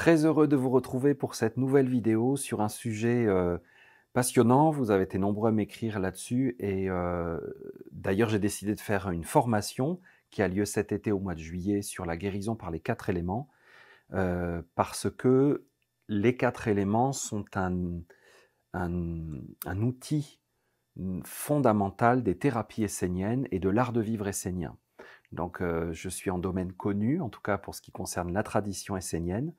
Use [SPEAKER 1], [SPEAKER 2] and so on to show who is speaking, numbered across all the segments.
[SPEAKER 1] Très heureux de vous retrouver pour cette nouvelle vidéo sur un sujet, passionnant. Vous avez été nombreux à m'écrire là-dessus et d'ailleurs j'ai décidé de faire une formation qui a lieu cet été au mois de juillet sur la guérison par les 4 éléments, parce que les 4 éléments sont un outil, fondamental des thérapies esséniennes et de l'art de vivre essénien. Donc, je suis en domaine connu, en tout cas pour ce qui concerne la tradition essénienne,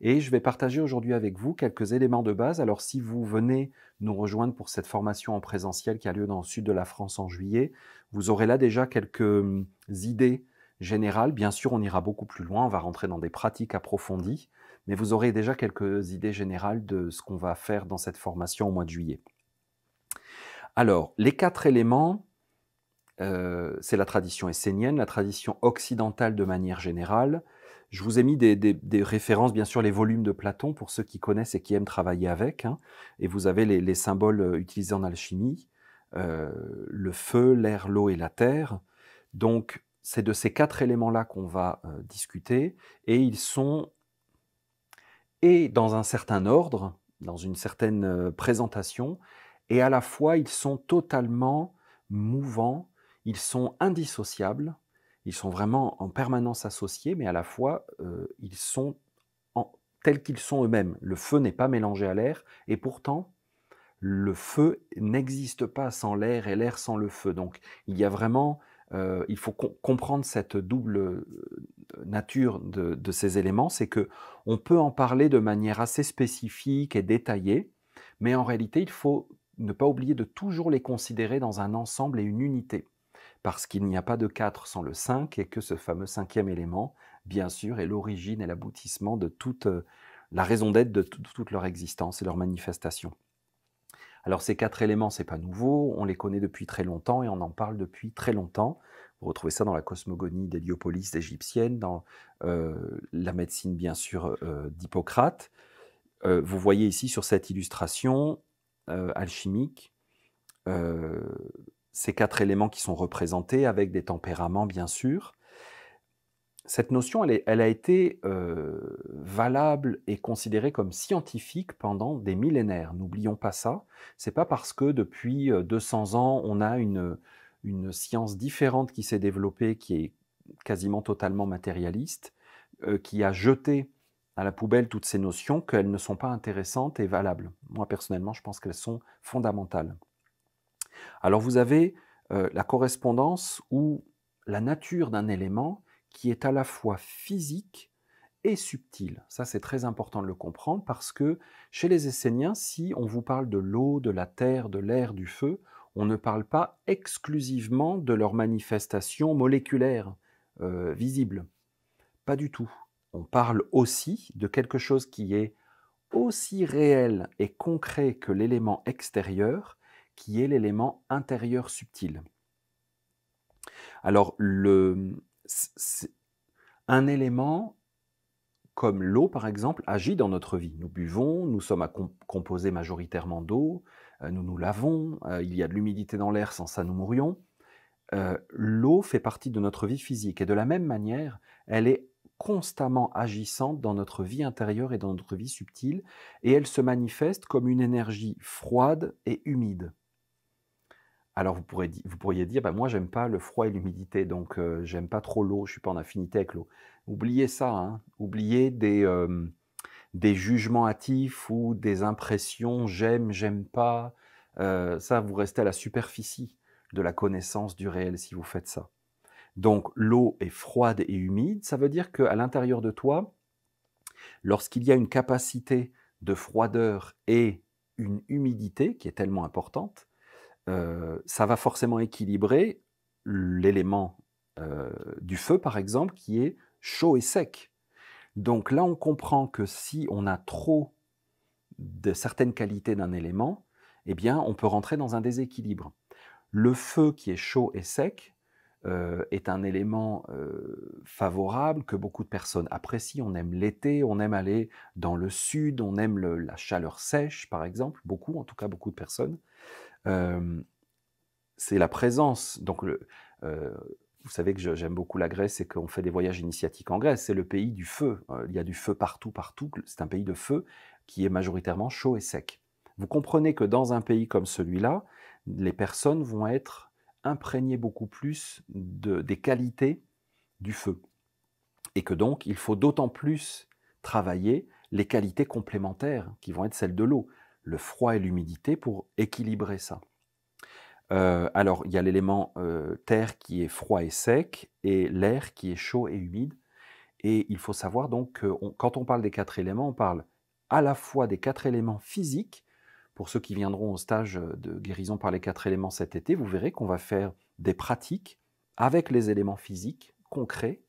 [SPEAKER 1] et je vais partager aujourd'hui avec vous quelques éléments de base. Alors, si vous venez nous rejoindre pour cette formation en présentiel qui a lieu dans le sud de la France en juillet, vous aurez là déjà quelques idées générales. Bien sûr, on ira beaucoup plus loin, on va rentrer dans des pratiques approfondies, mais vous aurez déjà quelques idées générales de ce qu'on va faire dans cette formation au mois de juillet. Alors, les 4 éléments, c'est la tradition essénienne, la tradition occidentale de manière générale. Je vous ai mis des références, bien sûr, les volumes de Platon pour ceux qui connaissent et qui aiment travailler avec, hein, et vous avez les symboles, utilisés en alchimie, le feu, l'air, l'eau et la terre. Donc c'est de ces 4 éléments-là qu'on va, discuter, et ils sont et dans un certain ordre, dans une certaine, présentation, et à la fois ils sont totalement mouvants, ils sont indissociables, ils sont vraiment en permanence associés, mais à la fois, ils sont en tels qu'ils sont eux-mêmes. Le feu n'est pas mélangé à l'air et pourtant le feu n'existe pas sans l'air et l'air sans le feu. Donc il y a vraiment, il faut comprendre cette double, nature de ces éléments. C'est que on peut en parler de manière assez spécifique et détaillée, mais en réalité, il faut ne pas oublier de toujours les considérer dans un ensemble et une unité. Parce qu'il n'y a pas de 4 sans le 5 et que ce fameux 5e élément, bien sûr, est l'origine et l'aboutissement de toute, la raison d'être de toute leur existence et leur manifestation. Alors ces 4 éléments, c'est pas nouveau, on les connaît depuis très longtemps et on en parle depuis très longtemps. Vous retrouvez ça dans la cosmogonie d'Héliopolis égyptienne, dans, la médecine bien sûr, d'Hippocrate. Vous voyez ici sur cette illustration, alchimique, heu, ces 4 éléments qui sont représentés avec des tempéraments bien sûr. Cette notion, elle a été, valable et considérée comme scientifique pendant des millénaires. N'oublions pas ça. C'est pas parce que depuis, 200 ans, on a une science différente qui s'est développée, qui est quasiment totalement matérialiste, qui a jeté à la poubelle toutes ces notions, qu'elles ne sont pas intéressantes et valables. Moi, personnellement, je pense qu'elles sont fondamentales. Alors vous avez, la correspondance ou la nature d'un élément qui est à la fois physique et subtil. Ça, c'est très important de le comprendre parce que chez les Esséniens, si on vous parle de l'eau, de la terre, de l'air, du feu, on ne parle pas exclusivement de leurs manifestations moléculaires, visibles. Pas du tout. On parle aussi de quelque chose qui est aussi réel et concret que l'élément extérieur, qui est l'élément intérieur subtil. Alors, un élément comme l'eau, par exemple, agit dans notre vie. Nous buvons, nous sommes composés majoritairement d'eau, nous nous lavons, il y a de l'humidité dans l'air, sans ça nous mourions. L'eau fait partie de notre vie physique et de la même manière, elle est constamment agissante dans notre vie intérieure et dans notre vie subtile, et elle se manifeste comme une énergie froide et humide. Alors vous pourriez dire: «Bah, moi j'aime pas le froid et l'humidité, donc j'aime pas trop l'eau, je suis pas en affinité avec l'eau». Oubliez ça, hein, oubliez des jugements hâtifs ou des impressions «j'aime, j'aime pas», ça vous restez à la superficie de la connaissance du réel si vous faites ça. Donc l'eau est froide et humide, ça veut dire qu'à l'intérieur de toi, lorsqu'il y a une capacité de froideur et une humidité qui est tellement importante, ça va forcément équilibrer l'élément, du feu, par exemple, qui est chaud et sec. Donc là, on comprend que si on a trop de certaines qualités d'un élément, eh bien, on peut rentrer dans un déséquilibre. Le feu qui est chaud et sec, est un élément, favorable que beaucoup de personnes apprécient. On aime l'été, on aime aller dans le sud, on aime la chaleur sèche, par exemple, beaucoup, en tout cas beaucoup de personnes. Hem, c'est la présence, donc vous savez que j'aime beaucoup la Grèce et qu'on fait des voyages initiatiques en Grèce. C'est le pays du feu. Il y a du feu partout, partout. C'est un pays de feu qui est majoritairement chaud et sec. Vous comprenez que dans un pays comme celui-là, les personnes vont être imprégnées beaucoup plus des qualités du feu. Et que donc, il faut d'autant plus travailler les qualités complémentaires qui vont être celles de l'eau, le froid et l'humidité pour équilibrer ça. Alors, il y a l'élément terre qui est froid et sec et l'air qui est chaud et humide. Et il faut savoir donc que quand on parle des 4 éléments, on parle à la fois des 4 éléments physiques. Pour ceux qui viendront au stage de guérison par les 4 éléments cet été, vous verrez qu'on va faire des pratiques avec les éléments physiques concrets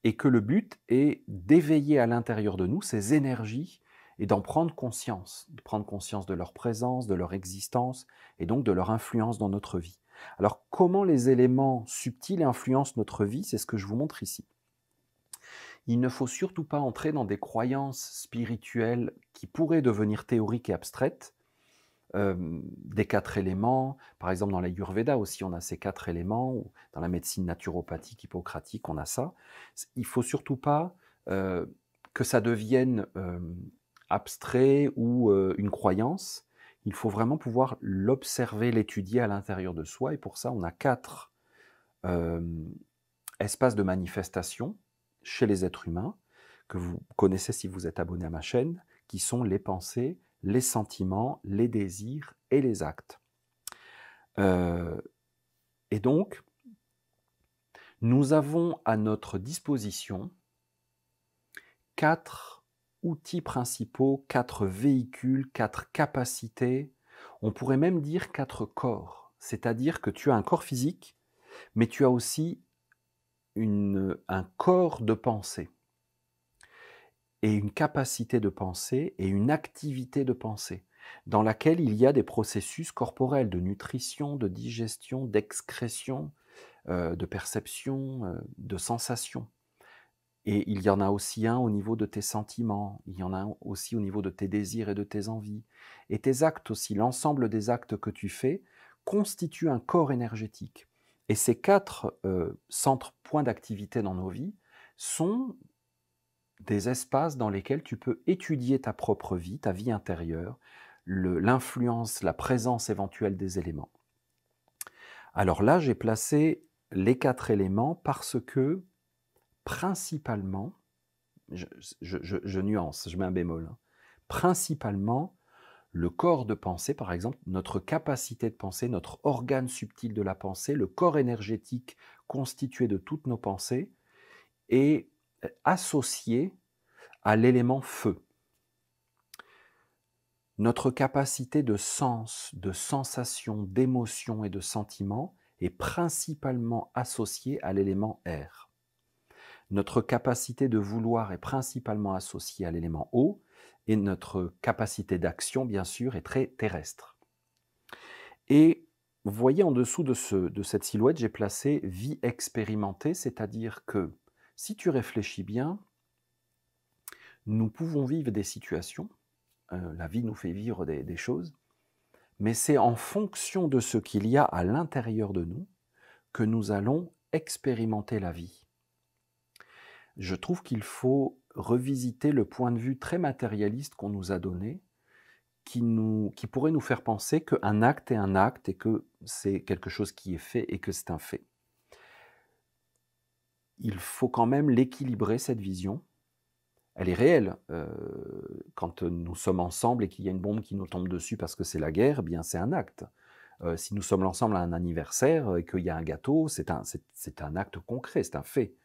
[SPEAKER 1] et que le but est d'éveiller à l'intérieur de nous ces énergies et d'en prendre conscience, de prendre conscience de leur présence, de leur existence et donc de leur influence dans notre vie. Alors comment les éléments subtils influencent notre vie, c'est ce que je vous montre ici. Il ne faut surtout pas entrer dans des croyances spirituelles qui pourraient devenir théoriques et abstraites, des 4 éléments. Par exemple, dans l'Ayurveda aussi, on a ces 4 éléments, ou dans la médecine naturopathique, hippocratique, on a ça. Il ne faut surtout pas que ça devienne abstrait ou une croyance. Il faut vraiment pouvoir l'observer, l'étudier à l'intérieur de soi, et pour ça, on a 4 espaces de manifestation chez les êtres humains, que vous connaissez si vous êtes abonné à ma chaîne, qui sont les pensées, les sentiments, les désirs et les actes. Et donc, nous avons à notre disposition 4 outils principaux, 4 véhicules, 4 capacités, on pourrait même dire 4 corps. C'est-à-dire que tu as un corps physique, mais tu as aussi un corps de pensée, et une capacité de penser et une activité de pensée, dans laquelle il y a des processus corporels de nutrition, de digestion, d'excrétion, de perception, de sensation. Et il y en a aussi un au niveau de tes sentiments, il y en a un aussi au niveau de tes désirs et de tes envies. Et tes actes aussi, l'ensemble des actes que tu fais, constituent un corps énergétique. Et ces 4 centres, points d'activité dans nos vies, sont des espaces dans lesquels tu peux étudier ta propre vie, ta vie intérieure, l'influence, la présence éventuelle des éléments. Alors là, j'ai placé les 4 éléments parce que, principalement, je nuance, je mets un bémol, hein, principalement, le corps de pensée, par exemple, notre capacité de penser, notre organe subtil de la pensée, le corps énergétique constitué de toutes nos pensées, est associé à l'élément feu. Notre capacité de sens, de sensation, d'émotion et de sentiment est principalement associée à l'élément air. Notre capacité de vouloir est principalement associée à l'élément eau, et notre capacité d'action, bien sûr, est très terrestre. Et vous voyez en dessous de cette silhouette, j'ai placé vie expérimentée, c'est-à-dire que si tu réfléchis bien, nous pouvons vivre des situations, la vie nous fait vivre des choses, mais c'est en fonction de ce qu'il y a à l'intérieur de nous que nous allons expérimenter la vie. Je trouve qu'il faut revisiter le point de vue très matérialiste qu'on nous a donné, qui pourrait nous faire penser qu'un acte est un acte et que c'est quelque chose qui est fait et que c'est un fait. Il faut quand même l'équilibrer, cette vision. Elle est réelle. Quand nous sommes ensemble et qu'il y a une bombe qui nous tombe dessus parce que c'est la guerre, eh bien c'est un acte. Si nous sommes ensemble à un anniversaire et qu'il y a un gâteau, c'est un acte concret, c'est un fait.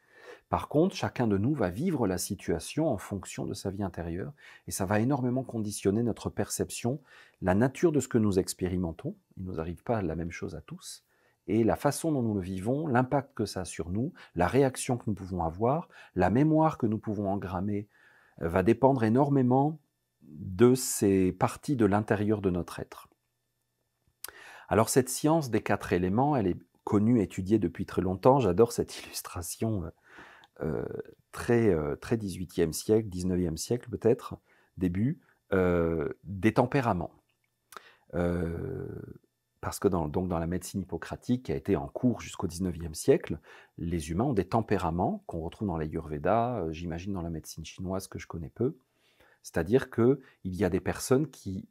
[SPEAKER 1] Par contre, chacun de nous va vivre la situation en fonction de sa vie intérieure et ça va énormément conditionner notre perception, la nature de ce que nous expérimentons. Il ne nous arrive pas la même chose à tous. Et la façon dont nous le vivons, l'impact que ça a sur nous, la réaction que nous pouvons avoir, la mémoire que nous pouvons engrammer, va dépendre énormément de ces parties de l'intérieur de notre être. Alors cette science des 4 éléments, elle est connue, étudiée depuis très longtemps. J'adore cette illustration très 18e siècle, 19e siècle peut-être, début, des tempéraments. Parce que donc dans la médecine hippocratique, qui a été en cours jusqu'au 19e siècle, les humains ont des tempéraments qu'on retrouve dans l'Ayurveda, j'imagine dans la médecine chinoise que je connais peu. C'est-à-dire qu'il y a des personnes qui...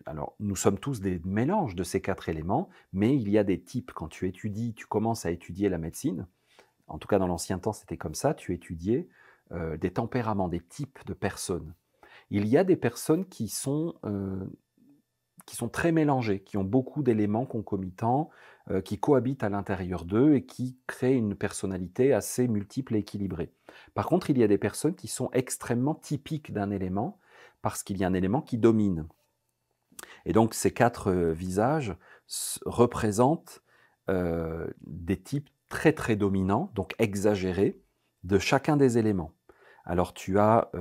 [SPEAKER 1] Alors, nous sommes tous des mélanges de ces 4 éléments, mais il y a des types. Quand tu commences à étudier la médecine, en tout cas dans l'ancien temps c'était comme ça, tu étudiais des tempéraments, des types de personnes. Il y a des personnes qui sont très mélangées, qui ont beaucoup d'éléments concomitants, qui cohabitent à l'intérieur d'eux et qui créent une personnalité assez multiple et équilibrée. Par contre, il y a des personnes qui sont extrêmement typiques d'un élément, parce qu'il y a un élément qui domine. Et donc ces 4 visages représentent des types très très dominants, donc exagérés, de chacun des éléments. Alors tu as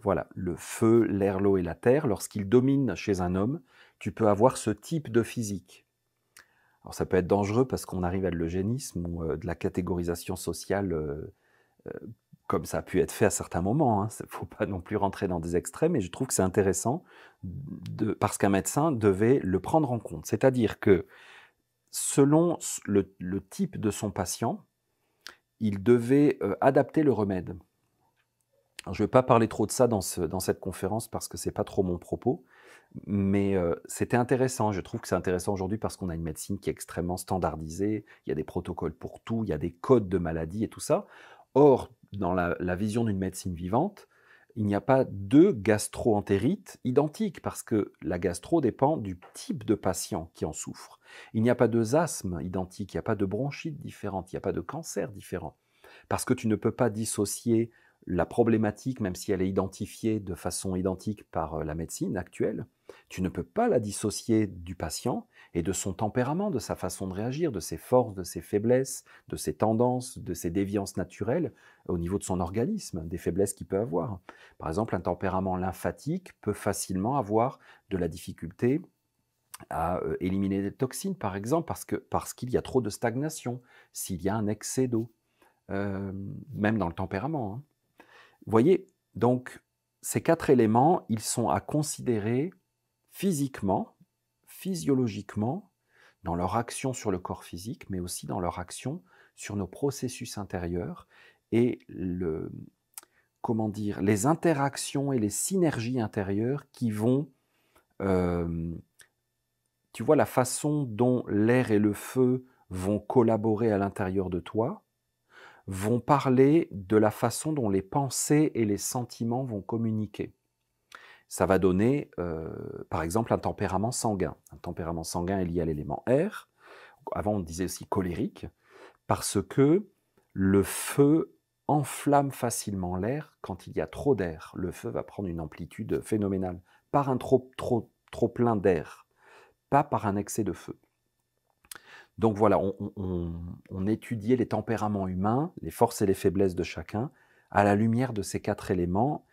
[SPEAKER 1] voilà, le feu, l'air, l'eau et la terre. Lorsqu'ils dominent chez un homme, tu peux avoir ce type de physique. Alors ça peut être dangereux parce qu'on arrive à de l'eugénisme ou de la catégorisation sociale comme ça a pu être fait à certains moments. Il ne faut pas non plus rentrer dans des extrêmes, mais je trouve que c'est intéressant parce qu'un médecin devait le prendre en compte. C'est-à-dire que selon le type de son patient, il devait adapter le remède. Alors, je ne vais pas parler trop de ça dans cette conférence parce que ce n'est pas trop mon propos, mais c'était intéressant. Je trouve que c'est intéressant aujourd'hui parce qu'on a une médecine qui est extrêmement standardisée, il y a des protocoles pour tout, il y a des codes de maladies et tout ça. Or, dans la vision d'une médecine vivante, il n'y a pas deux gastro-entérites identiques parce que la gastro dépend du type de patient qui en souffre. Il n'y a pas deux asthmes identiques, il n'y a pas de bronchite différente, il n'y a pas de cancer différent. Parce que tu ne peux pas dissocier la problématique, même si elle est identifiée de façon identique par la médecine actuelle, tu ne peux pas la dissocier du patient et de son tempérament, de sa façon de réagir, de ses forces, de ses faiblesses, de ses tendances, de ses déviances naturelles au niveau de son organisme, des faiblesses qu'il peut avoir. Par exemple, un tempérament lymphatique peut facilement avoir de la difficulté à éliminer des toxines, par exemple, parce qu'il y a trop de stagnation, s'il y a un excès d'eau, même dans le tempérament. Vous voyez, donc ces 4 éléments, ils sont à considérer physiquement, physiologiquement, dans leur action sur le corps physique, mais aussi dans leur action sur nos processus intérieurs et les interactions et les synergies intérieures qui vont, tu vois, la façon dont l'air et le feu vont collaborer à l'intérieur de toi, vont parler de la façon dont les pensées et les sentiments vont communiquer. Ça va donner, par exemple, un tempérament sanguin. Un tempérament sanguin est lié à l'élément air. Avant, on disait aussi colérique, parce que le feu enflamme facilement l'air quand il y a trop d'air. Le feu va prendre une amplitude phénoménale par un trop plein d'air, pas par un excès de feu. Donc voilà, on étudiait les tempéraments humains, les forces et les faiblesses de chacun, à la lumière de ces 4 éléments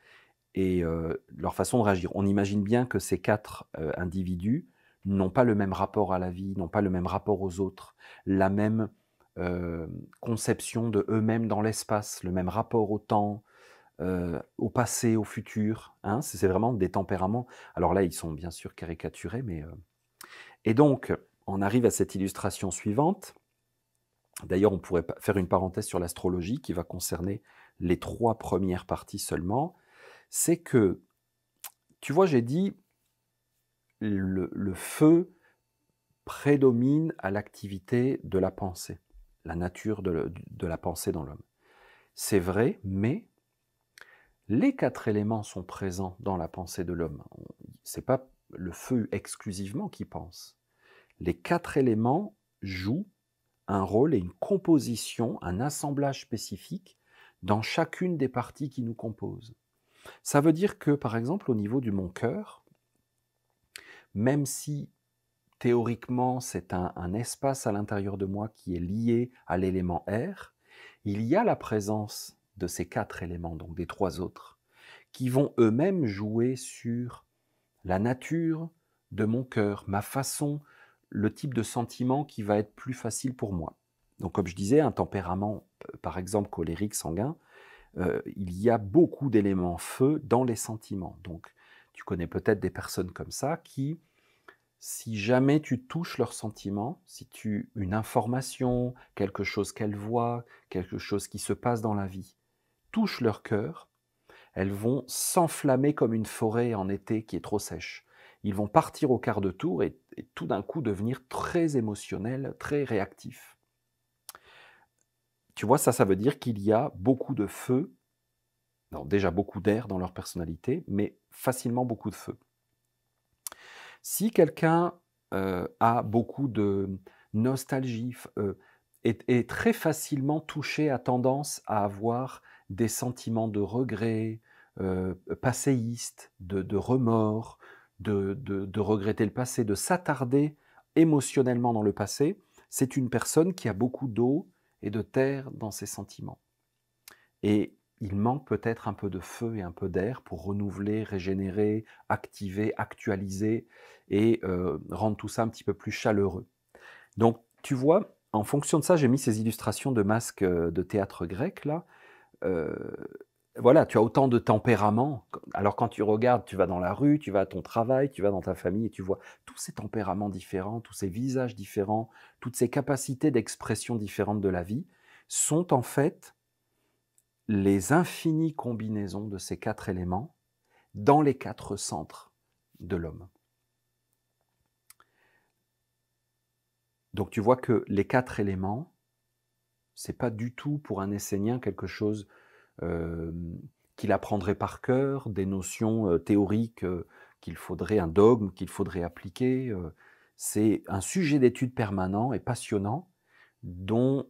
[SPEAKER 1] et leur façon de réagir. On imagine bien que ces 4 individus n'ont pas le même rapport à la vie, n'ont pas le même rapport aux autres, la même conception de eux-mêmes dans l'espace, le même rapport au temps, au passé, au futur. C'est vraiment des tempéraments. Alors là, ils sont bien sûr caricaturés, mais... Et donc, on arrive à cette illustration suivante. D'ailleurs, on pourrait faire une parenthèse sur l'astrologie qui va concerner les 3 premières parties seulement. C'est que, tu vois, j'ai dit, le feu prédomine à l'activité de la pensée, la nature de la pensée dans l'homme. C'est vrai, mais les 4 éléments sont présents dans la pensée de l'homme. Ce n'est pas le feu exclusivement qui pense. Les 4 éléments jouent un rôle et une composition, un assemblage spécifique dans chacune des parties qui nous composent. Ça veut dire que, par exemple, au niveau de mon cœur, même si théoriquement c'est un espace à l'intérieur de moi qui est lié à l'élément air, il y a la présence de ces 4 éléments, donc des 3 autres, qui vont eux-mêmes jouer sur la nature de mon cœur, ma façon, le type de sentiment qui va être plus facile pour moi. Donc comme je disais, un tempérament, par exemple colérique, sanguin, il y a beaucoup d'éléments feu dans les sentiments. Donc tu connais peut-être des personnes comme ça qui Si jamais tu touches leurs sentiments, si tu une information, quelque chose qu'elles voient, quelque chose qui se passe dans la vie, touche leur cœur, elles vont s'enflammer comme une forêt en été qui est trop sèche. Ils vont partir au quart de tour et tout d'un coup devenir très émotionnels, très réactifs. Tu vois, ça veut dire qu'il y a beaucoup de feu, non, déjà beaucoup d'air dans leur personnalité, mais facilement beaucoup de feu. Si quelqu'un a beaucoup de nostalgie, est très facilement touché, a tendance à avoir des sentiments de regret, passéistes, de remords, de regretter le passé, de s'attarder émotionnellement dans le passé, c'est une personne qui a beaucoup d'eau et de terre dans ses sentiments. Et il manque peut-être un peu de feu et un peu d'air pour renouveler, régénérer, activer, actualiser et rendre tout ça un petit peu plus chaleureux. Donc, tu vois, en fonction de ça, j'ai mis ces illustrations de masques de théâtre grec là. Heu, voilà, tu as autant de tempéraments. Alors quand tu regardes, tu vas dans la rue, tu vas à ton travail, tu vas dans ta famille et tu vois tous ces tempéraments différents, tous ces visages différents, toutes ces capacités d'expression différentes de la vie sont en fait les infinies combinaisons de ces 4 éléments dans les 4 centres de l'homme. Donc tu vois que les 4 éléments, c'est pas du tout pour un Essénien quelque chose, qu'il apprendrait par cœur, des notions, théoriques, qu'il faudrait un dogme qu'il faudrait appliquer, c'est un sujet d'étude permanent et passionnant dont,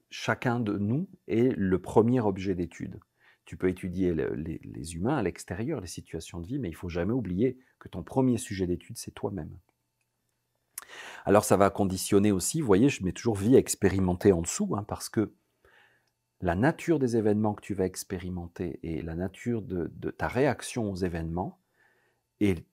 [SPEAKER 1] chacun de nous est le premier objet d'étude. Tu peux étudier les humains à l'extérieur, les situations de vie, mais il faut jamais oublier que ton premier sujet d'étude, c'est toi-même. Alors ça va conditionner aussi, vous voyez, je mets toujours vie expérimentée en dessous, hein, parce que la nature des événements que tu vas expérimenter et la nature de ta réaction aux événements est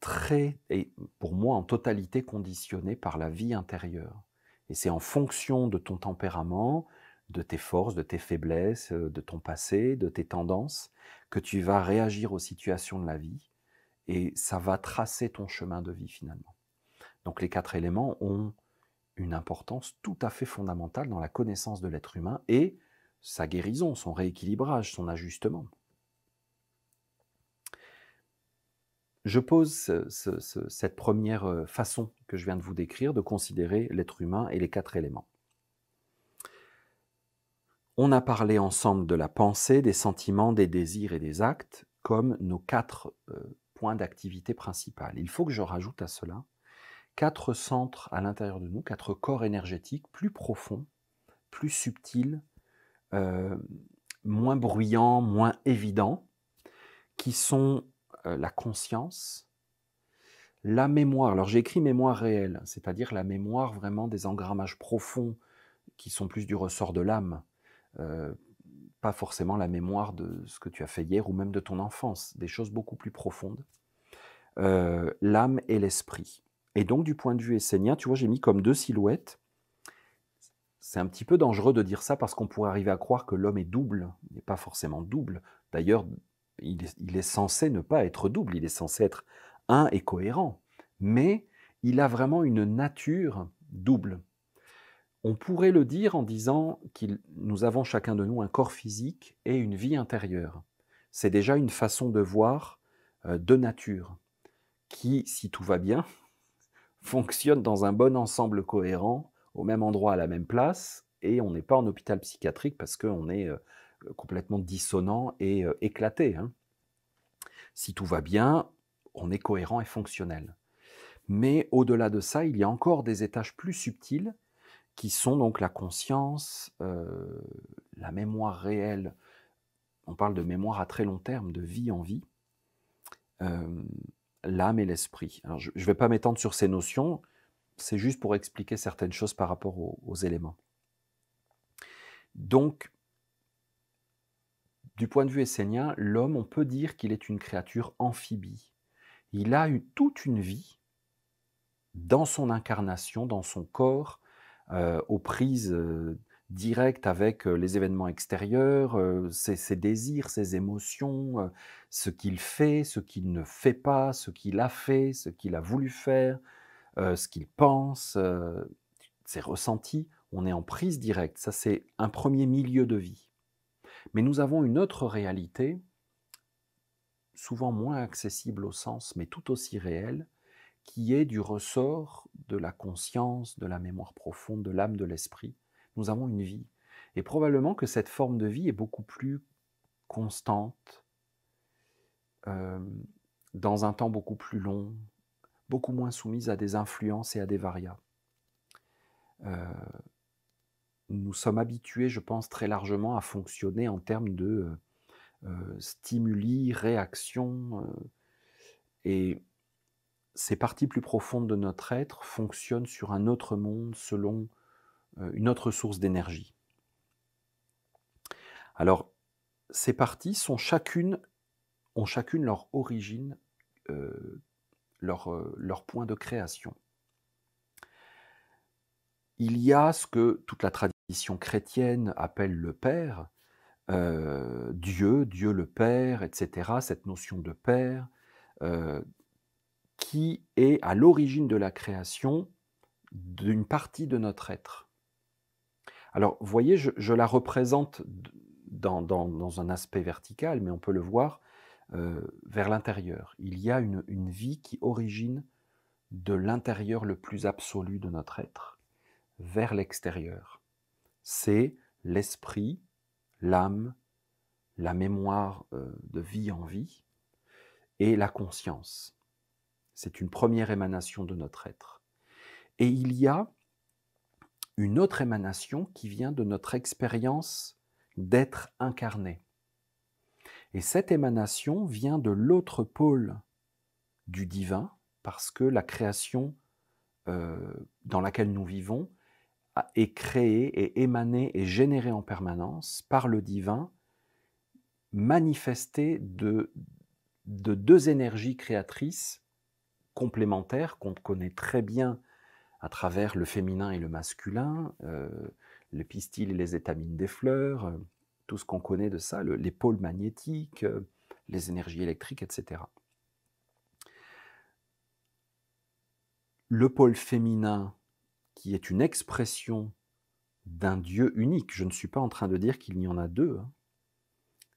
[SPEAKER 1] pour moi en totalité conditionnée par la vie intérieure. Et c'est en fonction de ton tempérament, de tes forces, de tes faiblesses, de ton passé, de tes tendances, que tu vas réagir aux situations de la vie et ça va tracer ton chemin de vie finalement. Donc les 4 éléments ont une importance tout à fait fondamentale dans la connaissance de l'être humain et sa guérison, son rééquilibrage, son ajustement. Je pose cette première façon que je viens de vous décrire de considérer l'être humain et les 4 éléments. On a parlé ensemble de la pensée, des sentiments, des désirs et des actes comme nos 4 points d'activité principales. Il faut que je rajoute à cela 4 centres à l'intérieur de nous, 4 corps énergétiques plus profonds, plus subtils, euh, moins bruyants, moins évidents, qui sont la conscience, la mémoire. Alors j'ai écrit mémoire réelle, c'est-à-dire la mémoire vraiment des engrammages profonds qui sont plus du ressort de l'âme, euh, pas forcément la mémoire de ce que tu as fait hier ou même de ton enfance, des choses beaucoup plus profondes. L'âme et l'esprit. Et donc du point de vue essénien, tu vois, j'ai mis comme 2 silhouettes. C'est un petit peu dangereux de dire ça parce qu'on pourrait arriver à croire que l'homme est double. Il n'est pas forcément double. D'ailleurs, il est censé ne pas être double, il est censé être un et cohérent. Mais il a vraiment une nature double. On pourrait le dire en disant que nous avons chacun de nous un corps physique et une vie intérieure. C'est déjà une façon de voir de nature qui, si tout va bien, fonctionne dans un bon ensemble cohérent, au même endroit, à la même place, et on n'est pas en hôpital psychiatrique parce qu'on est complètement dissonant et éclaté. Hein. Si tout va bien, on est cohérent et fonctionnel. Mais au-delà de ça, il y a encore des étages plus subtils qui sont donc la conscience, la mémoire réelle. On parle de mémoire à très long terme, de vie en vie, l'âme et l'esprit. Alors, je ne vais pas m'étendre sur ces notions, c'est juste pour expliquer certaines choses par rapport aux éléments. Donc, du point de vue essénien, l'homme, on peut dire qu'il est une créature amphibie. Il a eu toute une vie dans son incarnation, dans son corps, aux prises directes avec les événements extérieurs, ses désirs, ses émotions, ce qu'il fait, ce qu'il ne fait pas, ce qu'il a fait, ce qu'il a voulu faire, ce qu'il pense, ses ressentis. On est en prise directe. Ça, c'est un premier milieu de vie. Mais nous avons une autre réalité, souvent moins accessible au sens, mais tout aussi réelle, qui est du ressort de la conscience, de la mémoire profonde, de l'âme, de l'esprit. Nous avons une vie. Et probablement que cette forme de vie est beaucoup plus constante, euh, dans un temps beaucoup plus long, beaucoup moins soumise à des influences et à des variables. Nous sommes habitués, je pense, très largement à fonctionner en termes de stimuli, réactions, et ces parties plus profondes de notre être fonctionnent sur un autre monde selon une autre source d'énergie. Alors, ces parties ont chacune leur origine, leur point de création. Il y a ce que toute la tradition chrétienne appelle le Père, Dieu le Père, etc., cette notion de Père, qui est à l'origine de la création d'une partie de notre être. Alors, vous voyez, je la représente dans un aspect vertical, mais on peut le voir vers l'intérieur. Il y a une vie qui origine de l'intérieur le plus absolu de notre être, vers l'extérieur. C'est l'esprit, l'âme, la mémoire de vie en vie, et la conscience. C'est une première émanation de notre être. Et il y a une autre émanation qui vient de notre expérience d'être incarné. Et cette émanation vient de l'autre pôle du divin, parce que la création dans laquelle nous vivons est créée et émanée et générée en permanence par le divin, manifestée de deux énergies créatrices complémentaires qu'on connaît très bien à travers le féminin et le masculin, les pistils et les étamines des fleurs, tout ce qu'on connaît de ça, les pôles magnétiques, les énergies électriques, etc. Le pôle féminin, qui est une expression d'un Dieu unique, je ne suis pas en train de dire qu'il y en a deux, hein.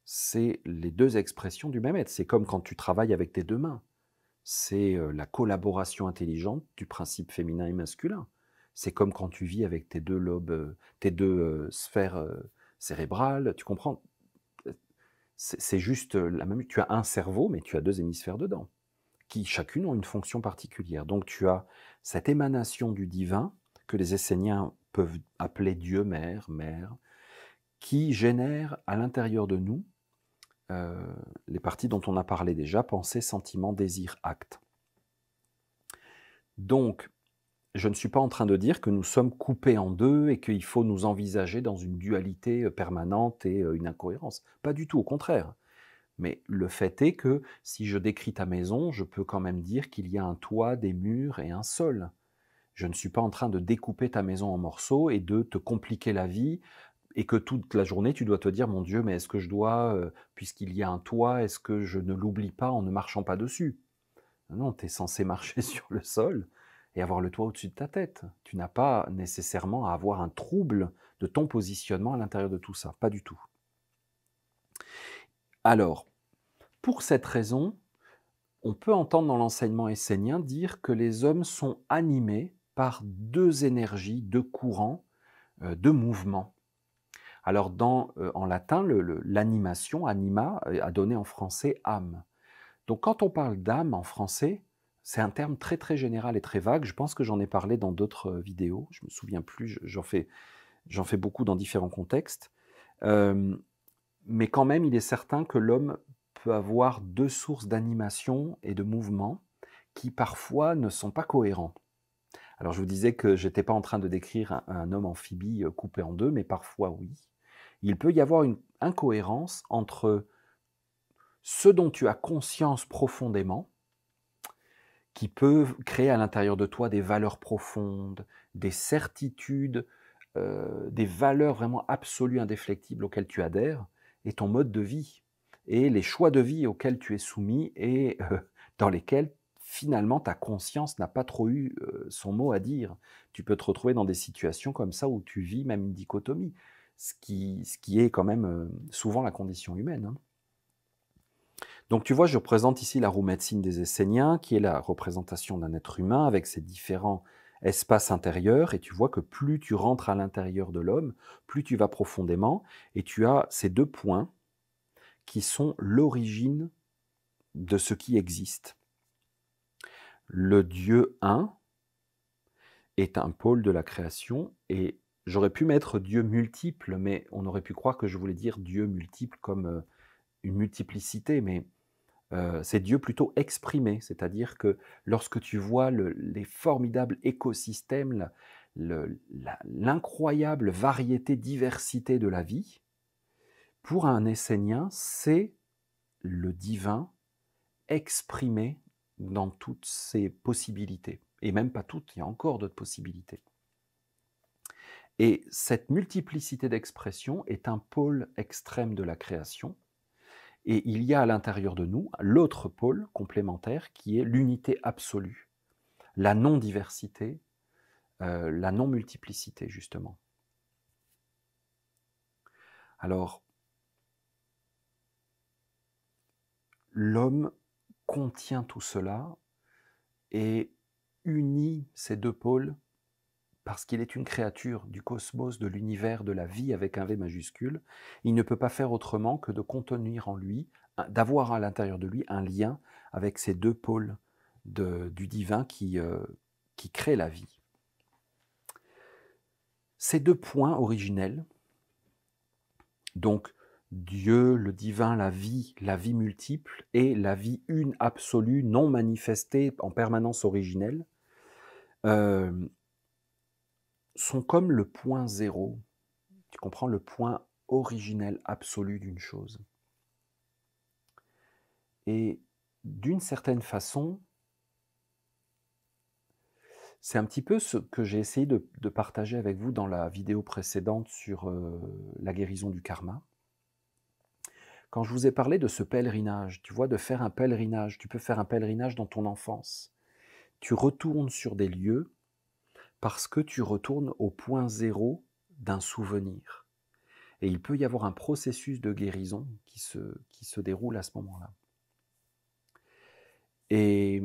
[SPEAKER 1] C'est les deux expressions du même être. C'est comme quand tu travailles avec tes deux mains. C'est la collaboration intelligente du principe féminin et masculin. C'est comme quand tu vis avec tes deux lobes, tes deux sphères cérébrales, tu comprends? C'est juste la même. Tu as un cerveau, mais tu as deux hémisphères dedans, qui chacune ont une fonction particulière. Donc tu as cette émanation du divin, que les Esséniens peuvent appeler Dieu mère, qui génère à l'intérieur de nous les parties dont on a parlé déjà, pensée, sentiment, désir, acte. Donc, je ne suis pas en train de dire que nous sommes coupés en deux et qu'il faut nous envisager dans une dualité permanente et une incohérence. Pas du tout, au contraire. Mais le fait est que si je décris ta maison, je peux quand même dire qu'il y a un toit, des murs et un sol. Je ne suis pas en train de découper ta maison en morceaux et de te compliquer la vie, et que toute la journée, tu dois te dire, mon Dieu, mais est-ce que je dois, puisqu'il y a un toit, est-ce que je ne l'oublie pas en ne marchant pas dessus? Non, tu es censé marcher sur le sol et avoir le toit au-dessus de ta tête. Tu n'as pas nécessairement à avoir un trouble de ton positionnement à l'intérieur de tout ça, pas du tout. Alors, pour cette raison, on peut entendre dans l'enseignement essénien dire que les hommes sont animés par deux énergies, deux courants, deux mouvements. Alors, en latin, l'animation, anima, a donné en français âme. Donc, quand on parle d'âme en français, c'est un terme très très général et très vague. Je pense que j'en ai parlé dans d'autres vidéos. Je me souviens plus. J'en fais beaucoup dans différents contextes. Mais quand même, il est certain que l'homme peut avoir deux sources d'animation et de mouvement qui parfois ne sont pas cohérents. Alors, je vous disais que je n'étais pas en train de décrire un homme amphibie coupé en deux, mais parfois oui. Il peut y avoir une incohérence entre ce dont tu as conscience profondément, qui peut créer à l'intérieur de toi des valeurs profondes, des certitudes, des valeurs vraiment absolues, indéflectibles auxquelles tu adhères, et ton mode de vie, et les choix de vie auxquels tu es soumis et dans lesquels finalement, ta conscience n'a pas trop eu son mot à dire. Tu peux te retrouver dans des situations comme ça où tu vis même une dichotomie, ce qui est quand même souvent la condition humaine, hein. Donc tu vois, je représente ici la roue médecine des Esséniens, qui est la représentation d'un être humain avec ses différents espaces intérieurs, et tu vois que plus tu rentres à l'intérieur de l'homme, plus tu vas profondément, et tu as ces deux points qui sont l'origine de ce qui existe. Le Dieu un est un pôle de la création, et j'aurais pu mettre Dieu multiple, mais on aurait pu croire que je voulais dire Dieu multiple comme une multiplicité, mais c'est Dieu plutôt exprimé, c'est-à-dire que lorsque tu vois les formidables écosystèmes, l'incroyable variété, diversité de la vie, pour un Essénien, c'est le divin exprimé dans toutes ses possibilités. Et même pas toutes, il y a encore d'autres possibilités. Et cette multiplicité d'expressions est un pôle extrême de la création. Et il y a à l'intérieur de nous l'autre pôle complémentaire qui est l'unité absolue, la non-diversité, la non-multiplicité, justement. Alors, l'homme contient tout cela et unit ces deux pôles parce qu'il est une créature du cosmos, de l'univers, de la vie avec un V majuscule. Il ne peut pas faire autrement que de contenir en lui, d'avoir à l'intérieur de lui un lien avec ces deux pôles du divin qui crée la vie. Ces deux points originels, donc Dieu, le divin, la vie multiple, et la vie une absolue, non manifestée, en permanence originelle, sont comme le point zéro. Tu comprends, le point originel absolu d'une chose. Et d'une certaine façon, c'est un petit peu ce que j'ai essayé de partager avec vous dans la vidéo précédente sur la guérison du karma. Quand je vous ai parlé de ce pèlerinage, tu vois, de faire un pèlerinage, tu peux faire un pèlerinage dans ton enfance. Tu retournes sur des lieux parce que tu retournes au point zéro d'un souvenir. Et il peut y avoir un processus de guérison qui se déroule à ce moment-là. Et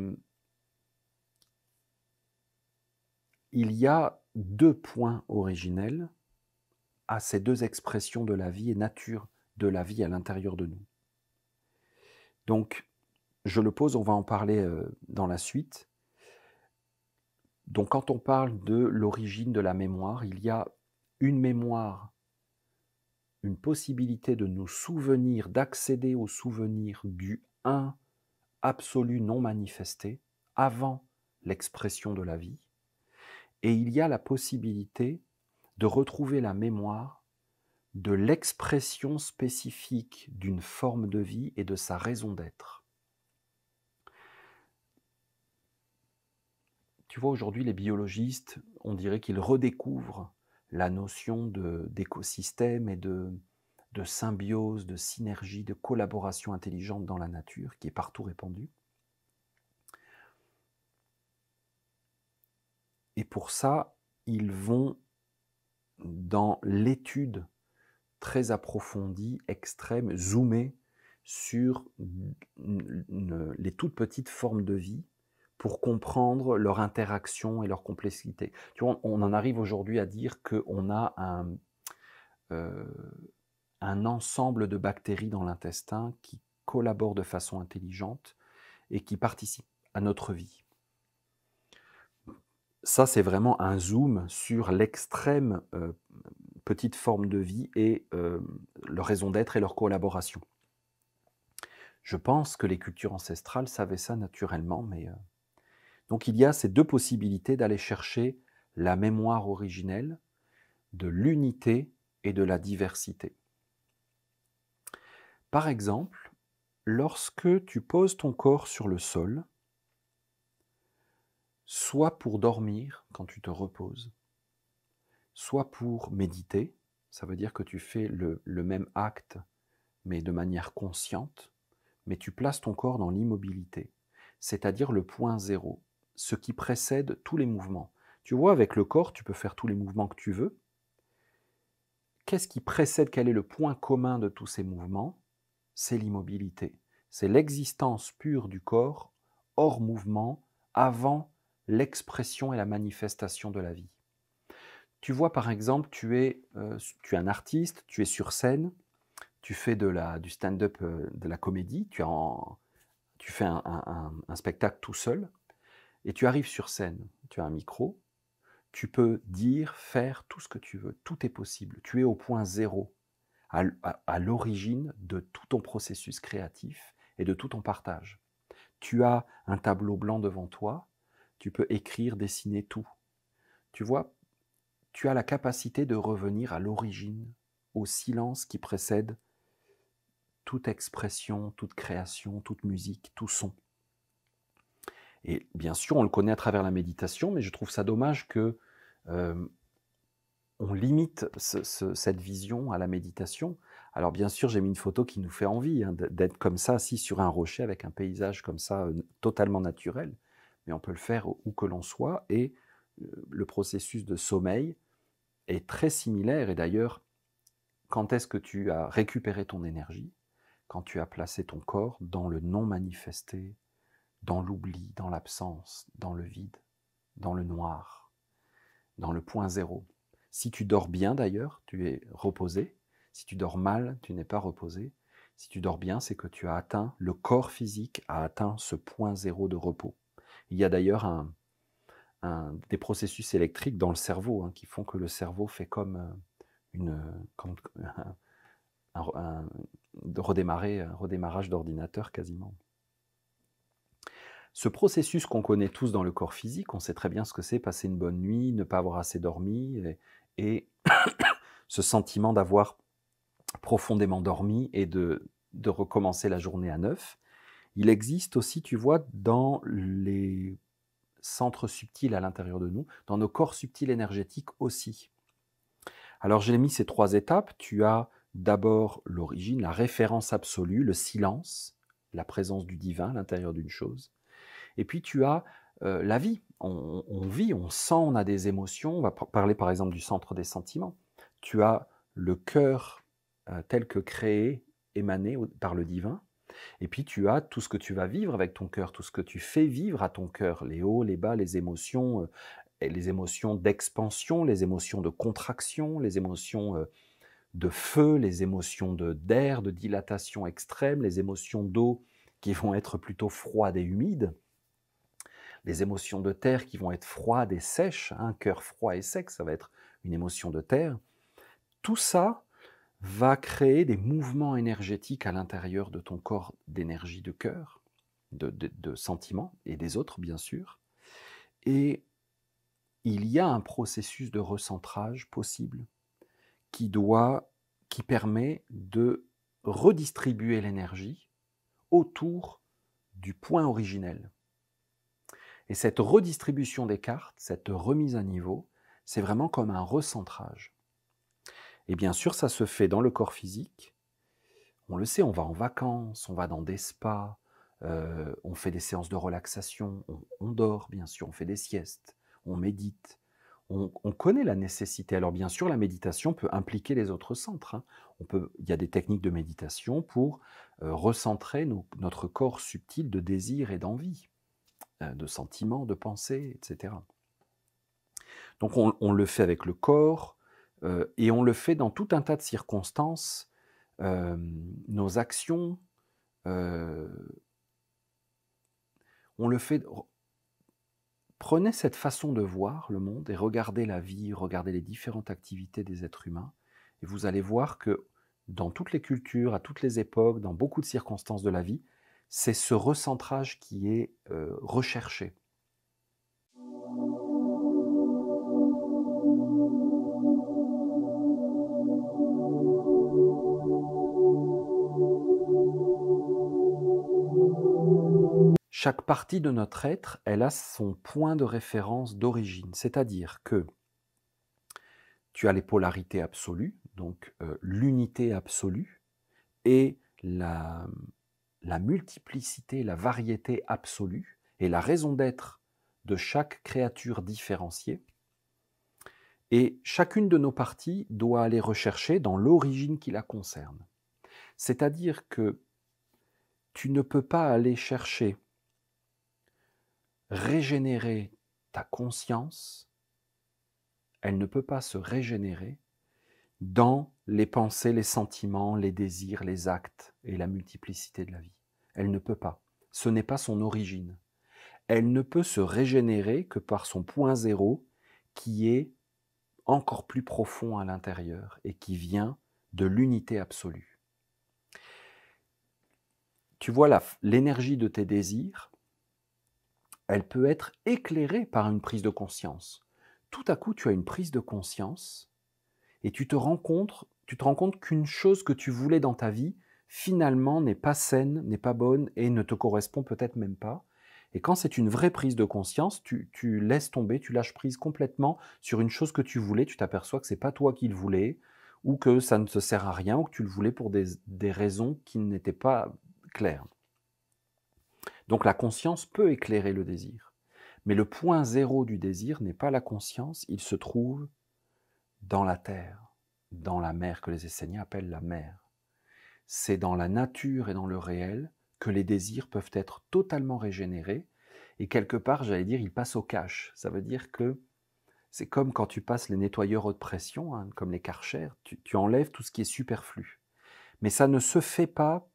[SPEAKER 1] il y a deux points originels à ces deux expressions de la vie et nature de la vie à l'intérieur de nous. Donc, je le pose, on va en parler dans la suite. Donc, quand on parle de l'origine de la mémoire, il y a une mémoire, une possibilité de nous souvenir, d'accéder au souvenir du un absolu non manifesté avant l'expression de la vie. Et il y a la possibilité de retrouver la mémoire de l'expression spécifique d'une forme de vie et de sa raison d'être. Tu vois, aujourd'hui, les biologistes, on dirait qu'ils redécouvrent la notion d'écosystème et de symbiose, de synergie, de collaboration intelligente dans la nature, qui est partout répandue. Et pour ça, ils vont dans l'étude très approfondie, extrême, zoomée sur les toutes petites formes de vie pour comprendre leur interaction et leur complexité. Tu vois, on en arrive aujourd'hui à dire qu'on a un ensemble de bactéries dans l'intestin qui collaborent de façon intelligente et qui participent à notre vie. Ça, c'est vraiment un zoom sur l'extrême petite forme de vie et leur raison d'être et leur collaboration. Je pense que les cultures ancestrales savaient ça naturellement, mais donc il y a ces deux possibilités d'aller chercher la mémoire originelle de l'unité et de la diversité. Par exemple, lorsque tu poses ton corps sur le sol, soit pour dormir quand tu te reposes, soit pour méditer, ça veut dire que tu fais le même acte mais de manière consciente, mais tu places ton corps dans l'immobilité. c'est-à-dire le point zéro, ce qui précède tous les mouvements. Tu vois, avec le corps, tu peux faire tous les mouvements que tu veux. Qu'est-ce qui précède, quel est le point commun de tous ces mouvements? C'est l'immobilité. C'est l'existence pure du corps, hors mouvement, avant l'expression et la manifestation de la vie. Tu vois, par exemple, tu es un artiste, tu es sur scène, tu fais du stand-up, de la comédie, tu fais un spectacle tout seul, et tu arrives sur scène, tu as un micro, tu peux dire, faire tout ce que tu veux, tout est possible. Tu es au point zéro, à l'origine de tout ton processus créatif et de tout ton partage. Tu as un tableau blanc devant toi, tu peux écrire, dessiner tout. Tu vois, tu as la capacité de revenir à l'origine, au silence qui précède toute expression, toute création, toute musique, tout son. Et bien sûr, on le connaît à travers la méditation, mais je trouve ça dommage que on limite cette vision à la méditation. Alors bien sûr, j'ai mis une photo qui nous fait envie, hein, d'être comme ça, assis sur un rocher avec un paysage comme ça, totalement naturel, mais on peut le faire où que l'on soit, et le processus de sommeil est très similaire. Et d'ailleurs, quand est-ce que tu as récupéré ton énergie? Quand tu as placé ton corps dans le non manifesté, dans l'oubli, dans l'absence, dans le vide, dans le noir, dans le point zéro. Si tu dors bien d'ailleurs, tu es reposé. Si tu dors mal, tu n'es pas reposé. Si tu dors bien, c'est que tu as atteint, le corps physique a atteint ce point zéro de repos. Il y a d'ailleurs des processus électriques dans le cerveau, hein, qui font que le cerveau fait comme un redémarrage d'ordinateur quasiment. Ce processus qu'on connaît tous dans le corps physique, on sait très bien ce que c'est passer une bonne nuit, ne pas avoir assez dormi, et ce sentiment d'avoir profondément dormi et de recommencer la journée à neuf. Il existe aussi, tu vois, dans les centres subtils à l'intérieur de nous, dans nos corps subtils énergétiques aussi. Alors j'ai mis ces 3 étapes. Tu as d'abord l'origine, la référence absolue, le silence, la présence du divin à l'intérieur d'une chose. Et puis tu as la vie. On vit, on sent, on a des émotions. On va parler par exemple du centre des sentiments. Tu as le cœur tel que créé, émané par le divin. Et puis tu as tout ce que tu vas vivre avec ton cœur, tout ce que tu fais vivre à ton cœur, les hauts, les bas, les émotions d'expansion, les émotions de contraction, les émotions de feu, les émotions d'air, de dilatation extrême, les émotions d'eau qui vont être plutôt froides et humides, les émotions de terre qui vont être froides et sèches, un cœur froid et sec, ça va être une émotion de terre. Tout ça va créer des mouvements énergétiques à l'intérieur de ton corps d'énergie de cœur, de sentiments, et des autres bien sûr. Et il y a un processus de recentrage possible qui permet de redistribuer l'énergie autour du point originel. Et cette redistribution des cartes, cette remise à niveau, c'est vraiment comme un recentrage. Et bien sûr, ça se fait dans le corps physique. On le sait, on va en vacances, on va dans des spas, on fait des séances de relaxation, on dort bien sûr, on fait des siestes, on médite. On connaît la nécessité. Alors bien sûr, la méditation peut impliquer les autres centres, hein. Il y a des techniques de méditation pour recentrer notre corps subtil de désir et d'envie, de sentiments, de pensées, etc. Donc on le fait avec le corps, et on le fait dans tout un tas de circonstances. Nos actions, on le fait. Prenez cette façon de voir le monde et regardez la vie, regardez les différentes activités des êtres humains, et vous allez voir que dans toutes les cultures, à toutes les époques, dans beaucoup de circonstances de la vie, c'est ce recentrage qui est recherché. Chaque partie de notre être, elle a son point de référence d'origine, c'est-à-dire que tu as les polarités absolues, donc l'unité absolue, et la multiplicité, la variété absolue et la raison d'être de chaque créature différenciée. Et chacune de nos parties doit aller rechercher dans l'origine qui la concerne. C'est-à-dire que tu ne peux pas aller chercher, régénérer ta conscience, elle ne peut pas se régénérer dans les pensées, les sentiments, les désirs, les actes et la multiplicité de la vie. Elle ne peut pas. Ce n'est pas son origine. Elle ne peut se régénérer que par son point zéro qui est encore plus profond à l'intérieur et qui vient de l'unité absolue. Tu vois, l'énergie de tes désirs, elle peut être éclairée par une prise de conscience. Tout à coup, tu as une prise de conscience et tu te rends compte qu'une chose que tu voulais dans ta vie, finalement, n'est pas saine, n'est pas bonne et ne te correspond peut-être même pas. Et quand c'est une vraie prise de conscience, tu laisses tomber, tu lâches prise complètement sur une chose que tu voulais, tu t'aperçois que ce n'est pas toi qui le voulais, ou que ça ne te sert à rien, ou que tu le voulais pour des raisons qui n'étaient pas claires. Donc la conscience peut éclairer le désir. Mais le point zéro du désir n'est pas la conscience, il se trouve dans la terre, dans la mer que les Esséniens appellent la mer. C'est dans la nature et dans le réel que les désirs peuvent être totalement régénérés et quelque part, j'allais dire, ils passent au cash. Ça veut dire que c'est comme quand tu passes les nettoyeurs haute pression, hein, comme les Karcher, tu enlèves tout ce qui est superflu. Mais ça ne se fait pas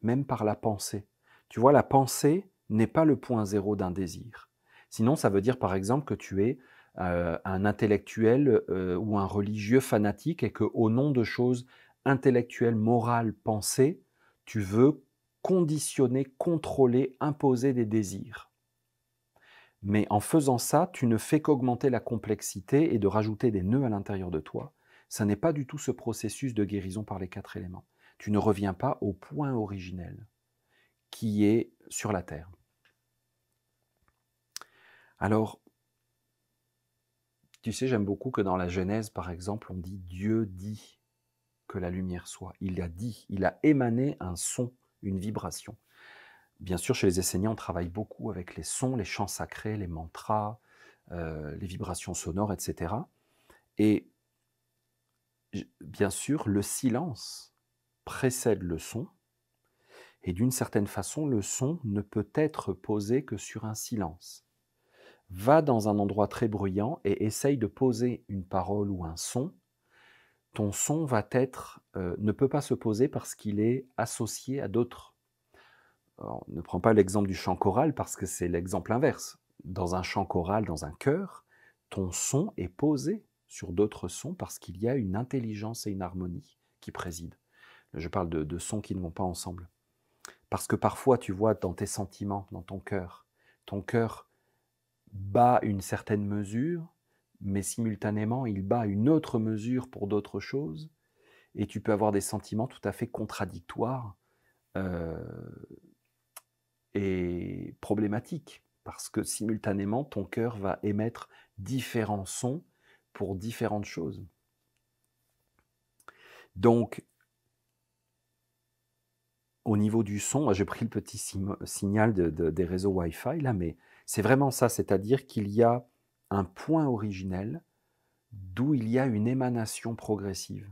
[SPEAKER 1] même par la pensée. Tu vois, la pensée n'est pas le point zéro d'un désir. Sinon, ça veut dire par exemple que tu es un intellectuel ou un religieux fanatique et qu'au nom de choses intellectuelles, morales, pensées, tu veux conditionner, contrôler, imposer des désirs. Mais en faisant ça, tu ne fais qu'augmenter la complexité et de rajouter des nœuds à l'intérieur de toi. Ça n'est pas du tout ce processus de guérison par les 4 éléments. Tu ne reviens pas au point originel qui est sur la terre. Alors, tu sais, j'aime beaucoup que dans la Genèse, par exemple, on dit « Dieu dit que la lumière soit ». Il a dit, il a émané un son, une vibration. Bien sûr, chez les Esséniens, on travaille beaucoup avec les sons, les chants sacrés, les mantras, les vibrations sonores, etc. Et bien sûr, le silence précède le son, et d'une certaine façon, le son ne peut être posé que sur un silence. Va dans un endroit très bruyant et essaye de poser une parole ou un son. Ton son ne peut pas se poser parce qu'il est associé à d'autres. Alors, ne prends pas l'exemple du chant choral parce que c'est l'exemple inverse. Dans un chant choral, dans un chœur, ton son est posé sur d'autres sons parce qu'il y a une intelligence et une harmonie qui président. Je parle de sons qui ne vont pas ensemble. Parce que parfois, tu vois, dans tes sentiments, dans ton cœur bat une certaine mesure, mais simultanément, il bat une autre mesure pour d'autres choses, et tu peux avoir des sentiments tout à fait contradictoires et problématiques, parce que simultanément, ton cœur va émettre différents sons pour différentes choses. Donc, au niveau du son, j'ai pris le petit signal des réseaux Wi-Fi, là, mais c'est vraiment ça, c'est-à-dire qu'il y a un point originel d'où il y a une émanation progressive.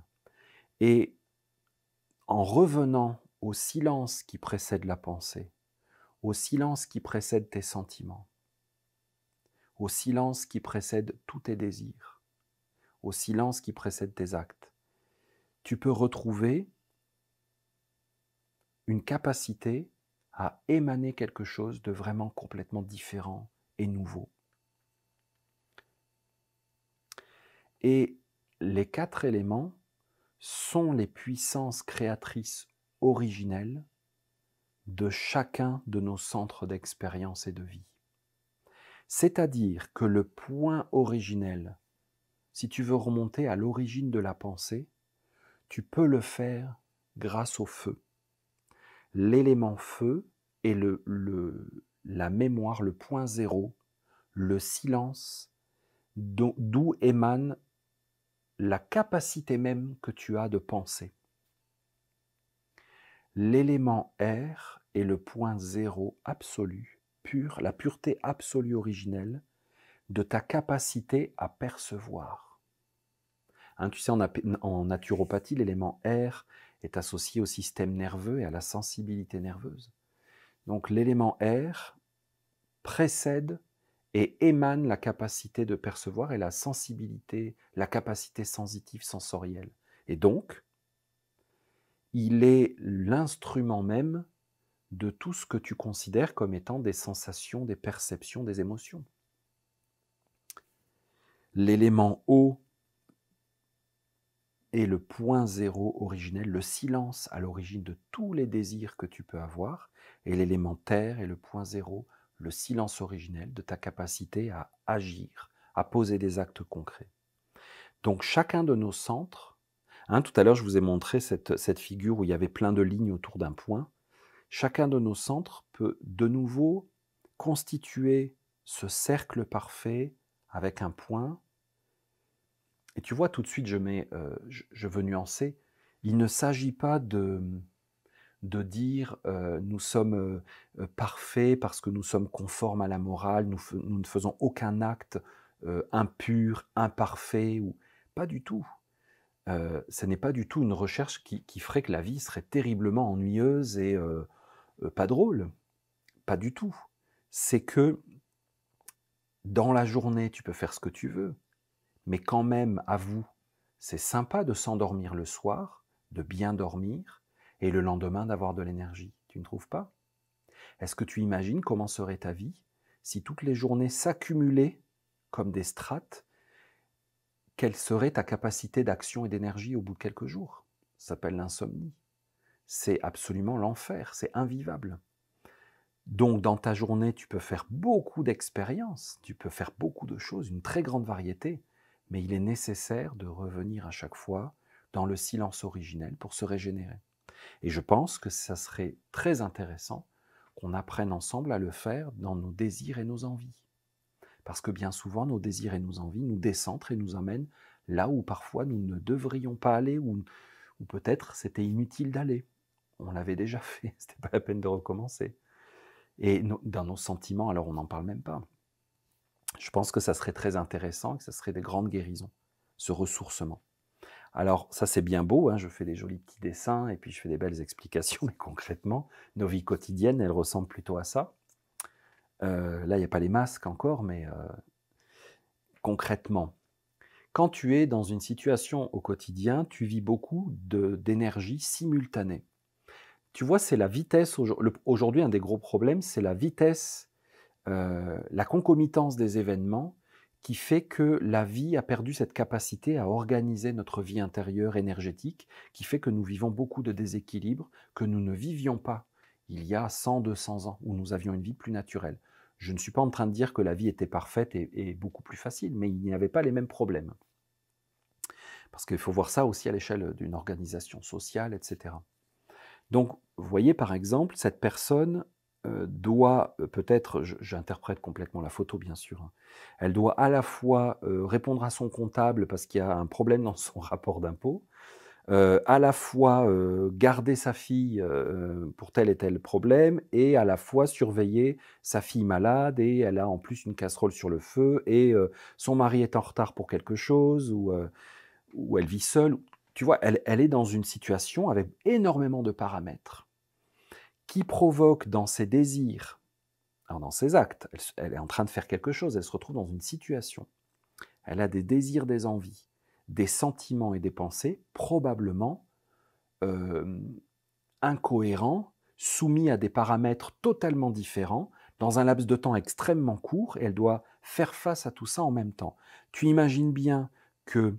[SPEAKER 1] Et en revenant au silence qui précède la pensée, au silence qui précède tes sentiments, au silence qui précède tous tes désirs, au silence qui précède tes actes, tu peux retrouver une capacité à émaner quelque chose de vraiment complètement différent et nouveau. Et les 4 éléments sont les puissances créatrices originelles de chacun de nos centres d'expérience et de vie. C'est-à-dire que le point originel, si tu veux remonter à l'origine de la pensée, tu peux le faire grâce au feu. L'élément feu est la mémoire, le point zéro, le silence, d'où émane la capacité même que tu as de penser. L'élément air est le point zéro absolu, pur, la pureté absolue originelle de ta capacité à percevoir. Hein, tu sais, en naturopathie, l'élément air est associé au système nerveux et à la sensibilité nerveuse. Donc l'élément air précède et émane la capacité de percevoir et la sensibilité, la capacité sensitive sensorielle. Et donc, il est l'instrument même de tout ce que tu considères comme étant des sensations, des perceptions, des émotions. L'élément eau est le point zéro originel, le silence à l'origine de tous les désirs que tu peux avoir, et l'élément terre est le point zéro, le silence originel de ta capacité à agir, à poser des actes concrets. Donc chacun de nos centres, hein, tout à l'heure je vous ai montré cette figure où il y avait plein de lignes autour d'un point, chacun de nos centres peut de nouveau constituer ce cercle parfait avec un point. Et tu vois, tout de suite, je veux nuancer. Il ne s'agit pas de dire nous sommes parfaits parce que nous sommes conformes à la morale, nous ne faisons aucun acte impur, imparfait, ou pas du tout. Ce n'est pas du tout une recherche qui ferait que la vie serait terriblement ennuyeuse et pas drôle. Pas du tout. C'est que dans la journée, tu peux faire ce que tu veux, mais quand même, avoue, c'est sympa de s'endormir le soir, de bien dormir, et le lendemain d'avoir de l'énergie. Tu ne trouves pas? Est-ce que tu imagines comment serait ta vie si toutes les journées s'accumulaient comme des strates? Quelle serait ta capacité d'action et d'énergie au bout de quelques jours? Ça s'appelle l'insomnie. C'est absolument l'enfer, c'est invivable. Donc dans ta journée, tu peux faire beaucoup d'expériences, tu peux faire beaucoup de choses, une très grande variété, mais il est nécessaire de revenir à chaque fois dans le silence originel pour se régénérer. Et je pense que ça serait très intéressant qu'on apprenne ensemble à le faire dans nos désirs et nos envies. Parce que bien souvent, nos désirs et nos envies nous décentrent et nous emmènent là où parfois nous ne devrions pas aller, ou peut-être c'était inutile d'aller. On l'avait déjà fait, c'était pas la peine de recommencer. Et dans nos sentiments, alors on n'en parle même pas. Je pense que ça serait très intéressant, que ça serait des grandes guérisons, ce ressourcement. Alors ça c'est bien beau, hein, je fais des jolis petits dessins et puis je fais des belles explications, mais concrètement, nos vies quotidiennes, elles ressemblent plutôt à ça. Là, il n'y a pas les masques encore, mais concrètement, quand tu es dans une situation au quotidien, tu vis beaucoup d'énergie simultanée. Tu vois, c'est la vitesse, aujourd'hui un des gros problèmes, c'est la vitesse, la concomitance des événements qui fait que la vie a perdu cette capacité à organiser notre vie intérieure énergétique, qui fait que nous vivons beaucoup de déséquilibres que nous ne vivions pas il y a 100, 200 ans, où nous avions une vie plus naturelle. Je ne suis pas en train de dire que la vie était parfaite et beaucoup plus facile, mais il n'y avait pas les mêmes problèmes. Parce qu'il faut voir ça aussi à l'échelle d'une organisation sociale, etc. Donc, vous voyez, par exemple, cette personne doit peut-être, j'interprète complètement la photo bien sûr, hein, elle doit à la fois répondre à son comptable parce qu'il y a un problème dans son rapport d'impôt, à la fois garder sa fille pour tel et tel problème, et à la fois surveiller sa fille malade, et elle a en plus une casserole sur le feu, et son mari est en retard pour quelque chose, ou elle vit seule. Tu vois, elle est dans une situation avec énormément de paramètres qui provoquent dans ses désirs, alors dans ses actes, elle est en train de faire quelque chose, elle se retrouve dans une situation. Elle a des désirs, des envies, des sentiments et des pensées probablement incohérents, soumis à des paramètres totalement différents, dans un laps de temps extrêmement court, et elle doit faire face à tout ça en même temps. Tu imagines bien que,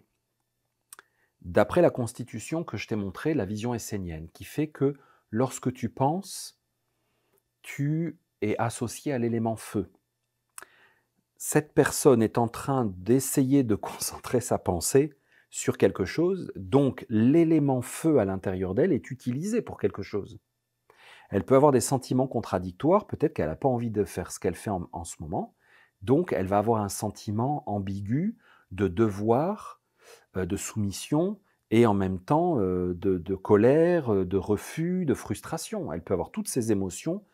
[SPEAKER 1] d'après la constitution que je t'ai montrée, la vision essénienne, qui fait que lorsque tu penses, tu es associé à l'élément feu. Cette personne est en train d'essayer de concentrer sa pensée sur quelque chose, donc l'élément feu à l'intérieur d'elle est utilisé pour quelque chose. Elle peut avoir des sentiments contradictoires, peut-être qu'elle n'a pas envie de faire ce qu'elle fait en ce moment, donc elle va avoir un sentiment ambigu de devoir, de soumission, et en même temps, de colère, de refus, de frustration. Elle peut avoir toutes ces émotions,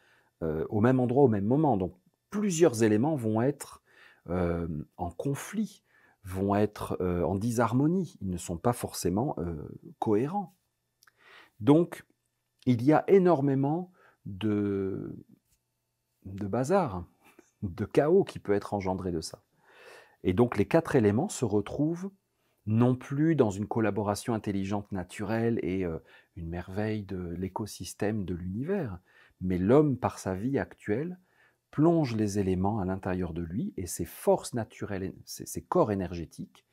[SPEAKER 1] au même endroit, au même moment. Donc plusieurs éléments vont être, en conflit, vont être, en disharmonie. Ils ne sont pas forcément, cohérents. Donc il y a énormément de bazar, de chaos qui peut être engendré de ça. Et donc les 4 éléments se retrouvent non plus dans une collaboration intelligente naturelle et une merveille de l'écosystème de l'univers, mais l'homme, par sa vie actuelle, plonge les éléments à l'intérieur de lui et ses forces naturelles, ses corps énergétiques,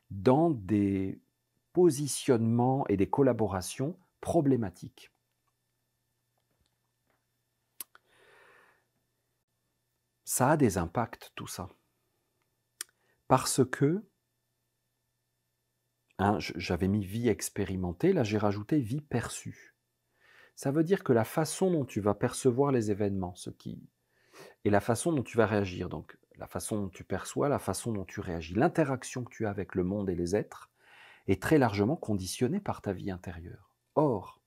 [SPEAKER 1] dans des positionnements et des collaborations problématiques. Ça a des impacts, tout ça. Parce que, hein, j'avais mis vie expérimentée, là j'ai rajouté vie perçue. Ça veut dire que la façon dont tu vas percevoir les événements, et la façon dont tu vas réagir, donc la façon dont tu perçois, la façon dont tu réagis, l'interaction que tu as avec le monde et les êtres, est très largement conditionnée par ta vie intérieure. Or,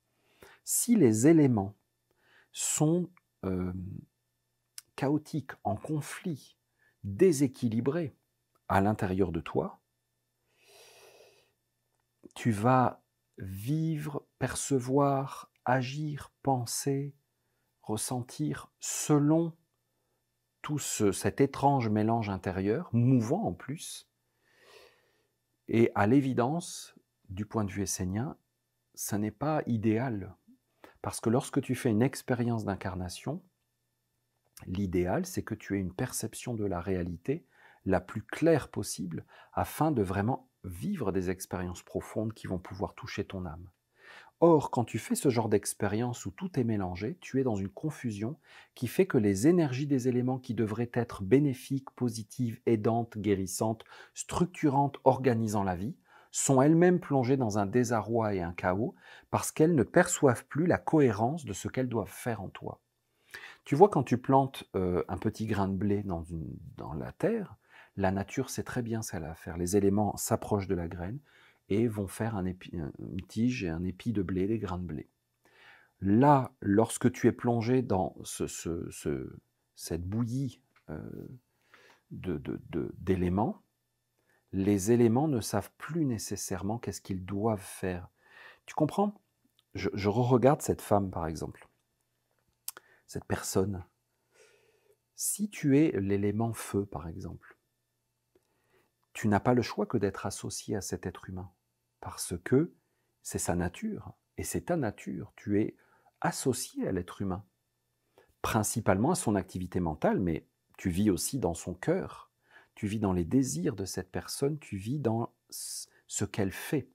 [SPEAKER 1] si les éléments sont chaotiques, en conflit, déséquilibrés à l'intérieur de toi, tu vas vivre, percevoir, agir, penser, ressentir selon tout cet étrange mélange intérieur, mouvant en plus. Et à l'évidence, du point de vue essénien, ça n'est pas idéal. Parce que lorsque tu fais une expérience d'incarnation, l'idéal, c'est que tu aies une perception de la réalité la plus claire possible afin de vraiment vivre des expériences profondes qui vont pouvoir toucher ton âme. Or, quand tu fais ce genre d'expérience où tout est mélangé, tu es dans une confusion qui fait que les énergies des éléments qui devraient être bénéfiques, positives, aidantes, guérissantes, structurantes, organisant la vie, sont elles-mêmes plongées dans un désarroi et un chaos parce qu'elles ne perçoivent plus la cohérence de ce qu'elles doivent faire en toi. Tu vois, quand tu plantes un petit grain de blé dans la terre, la nature sait très bien ce qu'elle a à faire. Les éléments s'approchent de la graine et vont faire une tige et un épi de blé, des grains de blé. Là, lorsque tu es plongé dans cette bouillie d'éléments, les éléments ne savent plus nécessairement qu'est-ce qu'ils doivent faire. Tu comprends? Je re-regarde cette femme, par exemple, cette personne. Si tu es l'élément feu, par exemple, tu n'as pas le choix que d'être associé à cet être humain, parce que c'est sa nature, et c'est ta nature. Tu es associé à l'être humain, principalement à son activité mentale, mais tu vis aussi dans son cœur, tu vis dans les désirs de cette personne, tu vis dans ce qu'elle fait.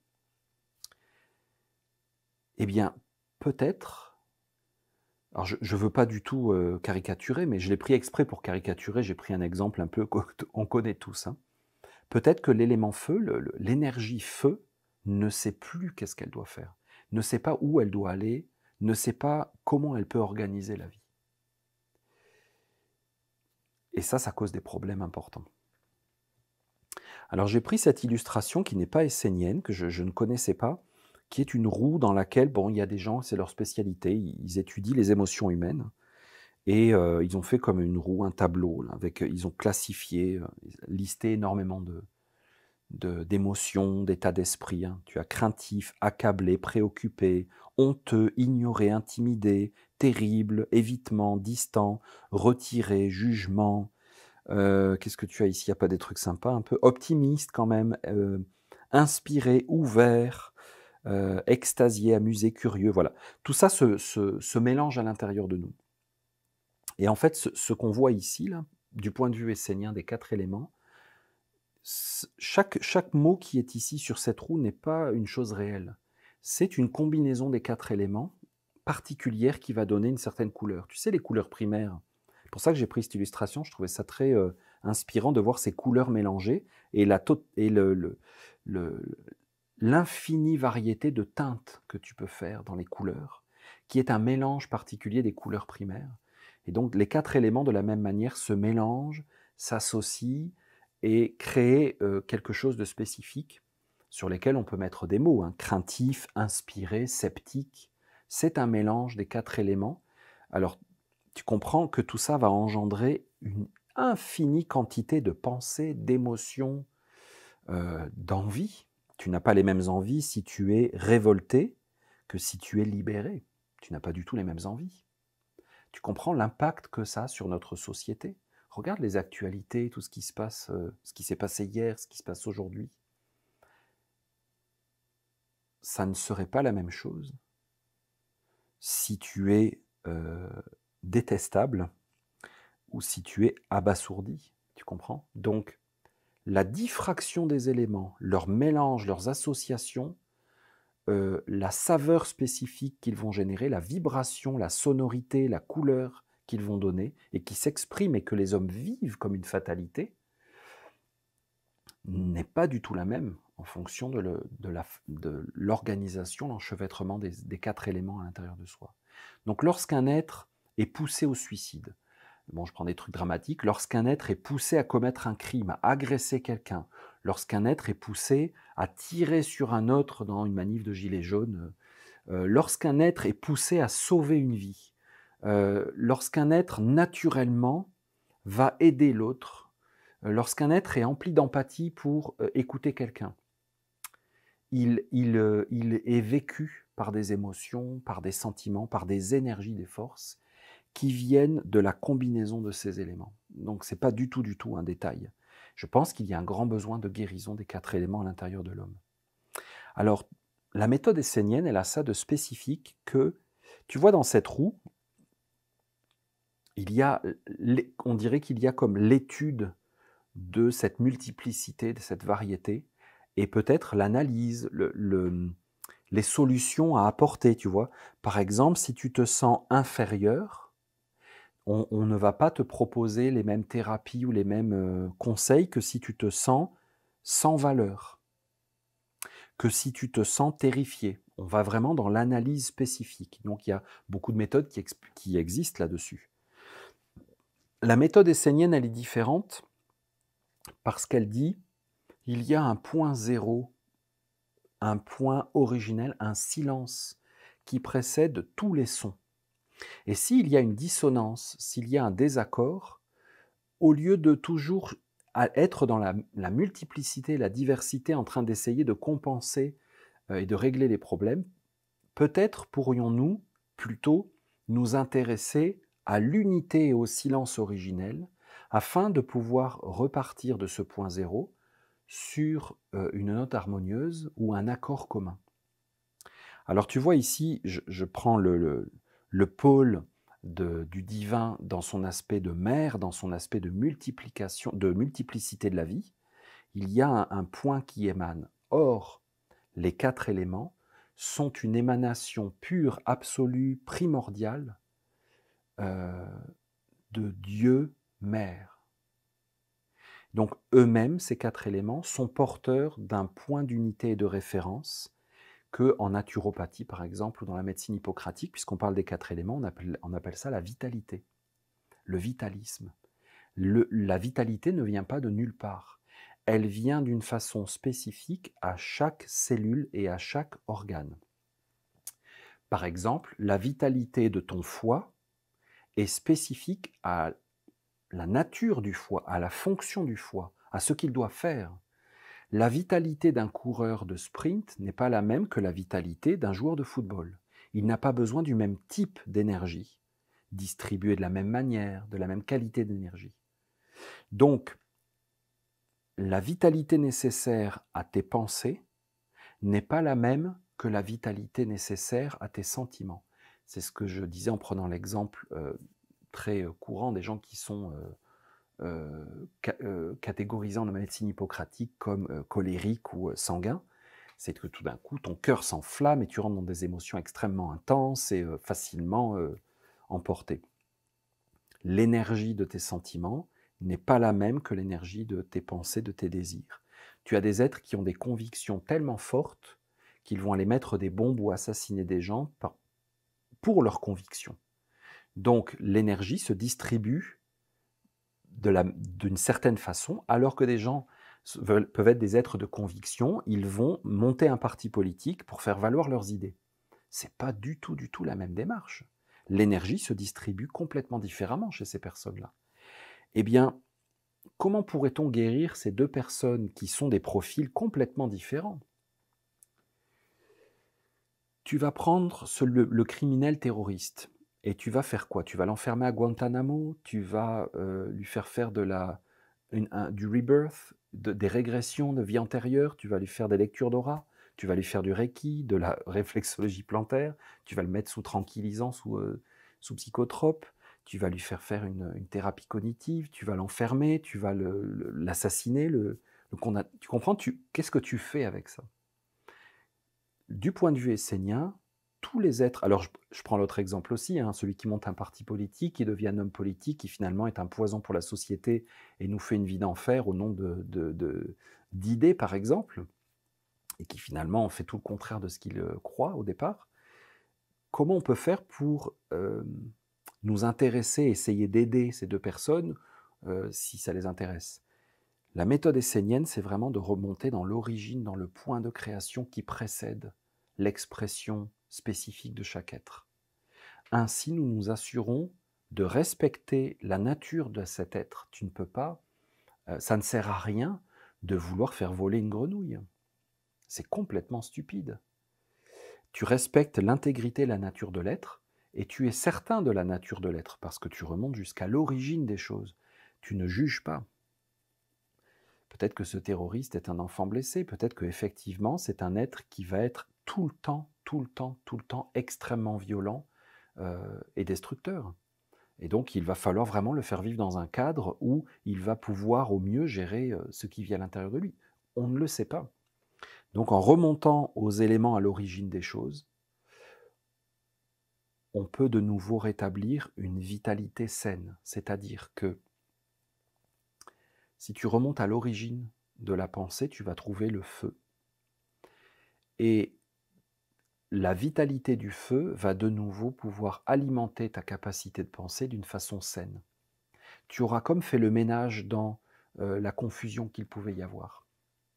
[SPEAKER 1] Eh bien, peut-être, alors je ne veux pas du tout caricaturer, mais je l'ai pris exprès pour caricaturer, j'ai pris un exemple un peu qu'on connaît tous, hein. Peut-être que l'élément feu, l'énergie feu, ne sait plus qu'est-ce qu'elle doit faire, ne sait pas où elle doit aller, ne sait pas comment elle peut organiser la vie. Et ça cause des problèmes importants. Alors j'ai pris cette illustration qui n'est pas essénienne, que je ne connaissais pas, qui est une roue dans laquelle, bon, il y a des gens, c'est leur spécialité, ils étudient les émotions humaines, et ils ont fait comme une roue, un tableau, là, ils ont classifié, listé énormément d'émotions, d'états d'esprit, hein. Tu as craintif, accablé, préoccupé, honteux, ignoré, intimidé, terrible, évitement, distant, retiré, jugement. Qu'est-ce que tu as ici? Il n'y a pas des trucs sympas, un peu optimiste quand même, inspiré, ouvert, extasié, amusé, curieux, voilà. Tout ça se mélange à l'intérieur de nous. Et en fait, ce qu'on voit ici, là, du point de vue essénien des 4 éléments, chaque mot qui est ici sur cette roue n'est pas une chose réelle. C'est une combinaison des 4 éléments particulière qui va donner une certaine couleur. Tu sais, les couleurs primaires. C'est pour ça que j'ai pris cette illustration. Je trouvais ça très inspirant de voir ces couleurs mélangées et l'infinie variété de teintes que tu peux faire dans les couleurs, qui est un mélange particulier des couleurs primaires. Et donc, les 4 éléments, de la même manière, se mélangent, s'associent, et créer quelque chose de spécifique sur lesquels on peut mettre des mots, hein. Craintif, inspiré, sceptique. C'est un mélange des 4 éléments. Alors, tu comprends que tout ça va engendrer une infinie quantité de pensées, d'émotions, d'envies. Tu n'as pas les mêmes envies si tu es révolté que si tu es libéré. Tu n'as pas du tout les mêmes envies. Tu comprends l'impact que ça a sur notre société? Regarde les actualités, tout ce qui se passe, ce qui s'est passé hier, ce qui se passe aujourd'hui. Ça ne serait pas la même chose si tu es détestable ou si tu es abasourdi. Tu comprends? Donc, la diffraction des éléments, leur mélange, leurs associations, la saveur spécifique qu'ils vont générer, la vibration, la sonorité, la couleur qu'ils vont donner et qui s'expriment et que les hommes vivent comme une fatalité, n'est pas du tout la même en fonction de l'organisation, l'enchevêtrement des 4 éléments à l'intérieur de soi. Donc lorsqu'un être est poussé au suicide, bon, je prends des trucs dramatiques, lorsqu'un être est poussé à commettre un crime, à agresser quelqu'un, lorsqu'un être est poussé à tirer sur un autre dans une manif de gilets jaunes, lorsqu'un être est poussé à sauver une vie, lorsqu'un être naturellement va aider l'autre, lorsqu'un être est empli d'empathie pour écouter quelqu'un, il est vécu par des émotions, par des sentiments, par des énergies, des forces qui viennent de la combinaison de ces éléments. Donc ce n'est pas du tout un détail. Je pense qu'il y a un grand besoin de guérison des 4 éléments à l'intérieur de l'homme. Alors, la méthode essénienne, elle a ça de spécifique que, tu vois, dans cette roue, on dirait qu'il y a comme l'étude de cette multiplicité, de cette variété, et peut-être l'analyse, les solutions à apporter, tu vois. Par exemple, si tu te sens inférieur, on ne va pas te proposer les mêmes thérapies ou les mêmes conseils que si tu te sens sans valeur, que si tu te sens terrifié. On va vraiment dans l'analyse spécifique. Donc il y a beaucoup de méthodes qui existent là-dessus. La méthode essénienne, elle est différente parce qu'elle dit il y a un point zéro, un point originel, un silence qui précède tous les sons. Et s'il y a une dissonance, s'il y a un désaccord, au lieu de toujours être dans la multiplicité, la diversité, en train d'essayer de compenser et de régler les problèmes, peut-être pourrions-nous plutôt nous intéresser à l'unité et au silence originel afin de pouvoir repartir de ce point zéro sur une note harmonieuse ou un accord commun. Alors tu vois ici, je prends le pôle du divin dans son aspect de mère, dans son aspect de multiplication, de multiplicité de la vie. Il y a un point qui émane. Or, les 4 éléments sont une émanation pure, absolue, primordiale de Dieu Mère. Donc eux-mêmes, ces 4 éléments, sont porteurs d'un point d'unité et de référence que en naturopathie, par exemple, ou dans la médecine hippocratique, puisqu'on parle des 4 éléments, on appelle ça la vitalité, le vitalisme. La vitalité ne vient pas de nulle part. Elle vient d'une façon spécifique à chaque cellule et à chaque organe. Par exemple, la vitalité de ton foie est spécifique à la nature du foie, à la fonction du foie, à ce qu'il doit faire. La vitalité d'un coureur de sprint n'est pas la même que la vitalité d'un joueur de football. Il n'a pas besoin du même type d'énergie, distribuée de la même manière, de la même qualité d'énergie. Donc, la vitalité nécessaire à tes pensées n'est pas la même que la vitalité nécessaire à tes sentiments. C'est ce que je disais en prenant l'exemple très courant des gens qui sont catégorisés en médecine hippocratique comme colériques ou sanguins. C'est que tout d'un coup, ton cœur s'enflamme et tu rentres dans des émotions extrêmement intenses et facilement emporté. L'énergie de tes sentiments n'est pas la même que l'énergie de tes pensées, de tes désirs. Tu as des êtres qui ont des convictions tellement fortes qu'ils vont aller mettre des bombes ou assassiner des gens pour leurs convictions. Donc l'énergie se distribue d'une certaine façon, alors que des gens peuvent être des êtres de conviction, ils vont monter un parti politique pour faire valoir leurs idées. C'est pas du tout la même démarche. L'énergie se distribue complètement différemment chez ces personnes-là. Eh bien, comment pourrait-on guérir ces deux personnes qui sont des profils complètement différents? Tu vas prendre le criminel terroriste et tu vas faire quoi? Tu vas l'enfermer à Guantanamo, tu vas lui faire faire du rebirth, des régressions de vie antérieure, tu vas lui faire des lectures d'aura, tu vas lui faire du reiki, de la réflexologie plantaire, tu vas le mettre sous tranquillisant, sous psychotrope, tu vas lui faire faire une thérapie cognitive, tu vas l'enfermer, tu vas l'assassiner, tu comprends? Qu'est-ce que tu fais avec ça? Du point de vue essénien, tous les êtres, alors je prends l'autre exemple aussi, hein, celui qui monte un parti politique, qui devient un homme politique, qui finalement est un poison pour la société et nous fait une vie d'enfer au nom d'idées, par exemple, et qui finalement fait tout le contraire de ce qu'il croit au départ. Comment on peut faire pour nous intéresser, essayer d'aider ces deux personnes si ça les intéresse? La méthode essénienne, c'est vraiment de remonter dans l'origine, dans le point de création qui précède l'expression spécifique de chaque être. Ainsi, nous nous assurons de respecter la nature de cet être. Tu ne peux pas, ça ne sert à rien de vouloir faire voler une grenouille. C'est complètement stupide. Tu respectes l'intégrité et la nature de l'être, et tu es certain de la nature de l'être, parce que tu remontes jusqu'à l'origine des choses. Tu ne juges pas. Peut-être que ce terroriste est un enfant blessé, peut-être qu'effectivement c'est un être qui va être tout le temps extrêmement violent et destructeur. Et donc il va falloir vraiment le faire vivre dans un cadre où il va pouvoir au mieux gérer ce qui vit à l'intérieur de lui. On ne le sait pas. Donc en remontant aux éléments à l'origine des choses, on peut de nouveau rétablir une vitalité saine, c'est-à-dire que si tu remontes à l'origine de la pensée, tu vas trouver le feu. Et la vitalité du feu va de nouveau pouvoir alimenter ta capacité de penser d'une façon saine. Tu auras comme fait le ménage dans la confusion qu'il pouvait y avoir.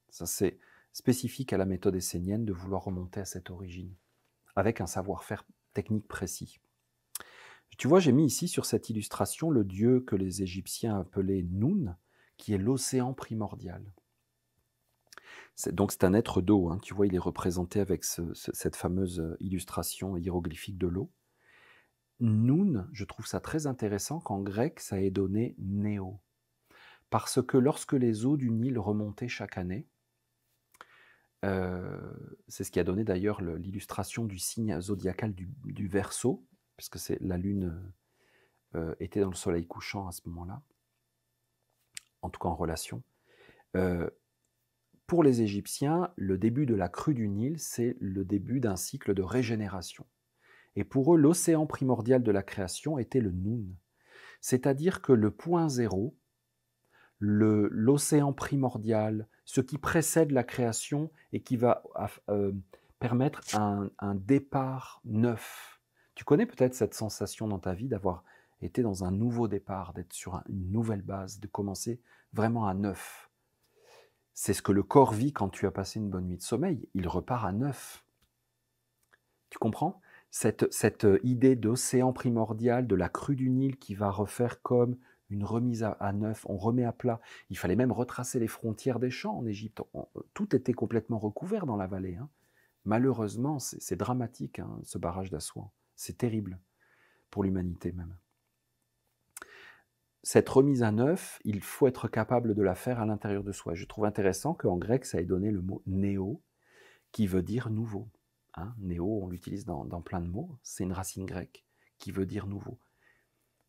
[SPEAKER 1] Ça, c'est spécifique à la méthode essénienne de vouloir remonter à cette origine, avec un savoir-faire technique précis. Tu vois, j'ai mis ici sur cette illustration le dieu que les Égyptiens appelaient Nun, qui est l'océan primordial. Donc c'est un être d'eau, hein. Tu vois, il est représenté avec cette fameuse illustration hiéroglyphique de l'eau. Nun, je trouve ça très intéressant qu'en grec, ça ait donné Néo. Parce que lorsque les eaux du Nil remontaient chaque année, c'est ce qui a donné d'ailleurs l'illustration du signe zodiacal du Verseau, puisque la lune était dans le soleil couchant à ce moment-là, en tout cas en relation. Pour les Égyptiens, le début de la crue du Nil, c'est le début d'un cycle de régénération. Et pour eux, l'océan primordial de la création était le Nun. C'est-à-dire que le point zéro, l'océan primordial, ce qui précède la création et qui va permettre un départ neuf. Tu connais peut-être cette sensation dans ta vie d'avoir été dans un nouveau départ, d'être sur une nouvelle base, de commencer vraiment à neuf. C'est ce que le corps vit quand tu as passé une bonne nuit de sommeil. Il repart à neuf. Tu comprends ? Cette idée d'océan primordial, de la crue du Nil qui va refaire comme une remise à neuf, on remet à plat. Il fallait même retracer les frontières des champs en Égypte. Tout était complètement recouvert dans la vallée. Hein. Malheureusement, c'est dramatique, hein, ce barrage d'Assouan. C'est terrible, pour l'humanité même. Cette remise à neuf, il faut être capable de la faire à l'intérieur de soi. Je trouve intéressant qu'en grec, ça ait donné le mot « néo », qui veut dire « nouveau ». Hein, néo, on l'utilise dans plein de mots, c'est une racine grecque qui veut dire « nouveau ».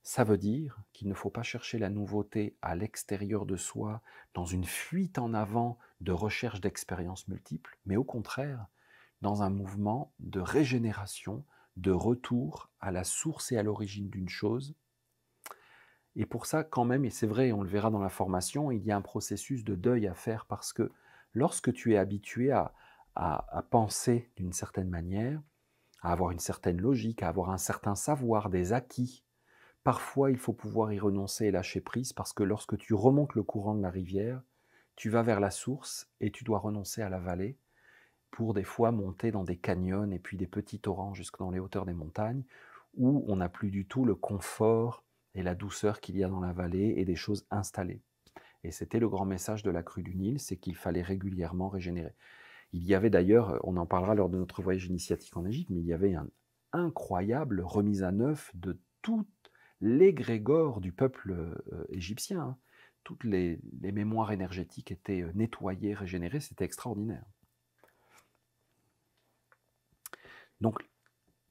[SPEAKER 1] Ça veut dire qu'il ne faut pas chercher la nouveauté à l'extérieur de soi, dans une fuite en avant de recherche d'expériences multiples, mais au contraire, dans un mouvement de régénération, de retour à la source et à l'origine d'une chose. Et pour ça, quand même, et c'est vrai, on le verra dans la formation, il y a un processus de deuil à faire parce que lorsque tu es habitué à penser d'une certaine manière, à avoir une certaine logique, à avoir un certain savoir, des acquis, parfois il faut pouvoir y renoncer et lâcher prise parce que lorsque tu remontes le courant de la rivière, tu vas vers la source et tu dois renoncer à la vallée pour des fois monter dans des canyons et puis des petits torrents jusque dans les hauteurs des montagnes où on n'a plus du tout le confort et la douceur qu'il y a dans la vallée et des choses installées. Et c'était le grand message de la crue du Nil, c'est qu'il fallait régulièrement régénérer. Il y avait d'ailleurs, on en parlera lors de notre voyage initiatique en Égypte, mais il y avait une incroyable remise à neuf de toutes l'égrégore du peuple égyptien. Hein. Toutes les mémoires énergétiques étaient nettoyées, régénérées, c'était extraordinaire. Donc,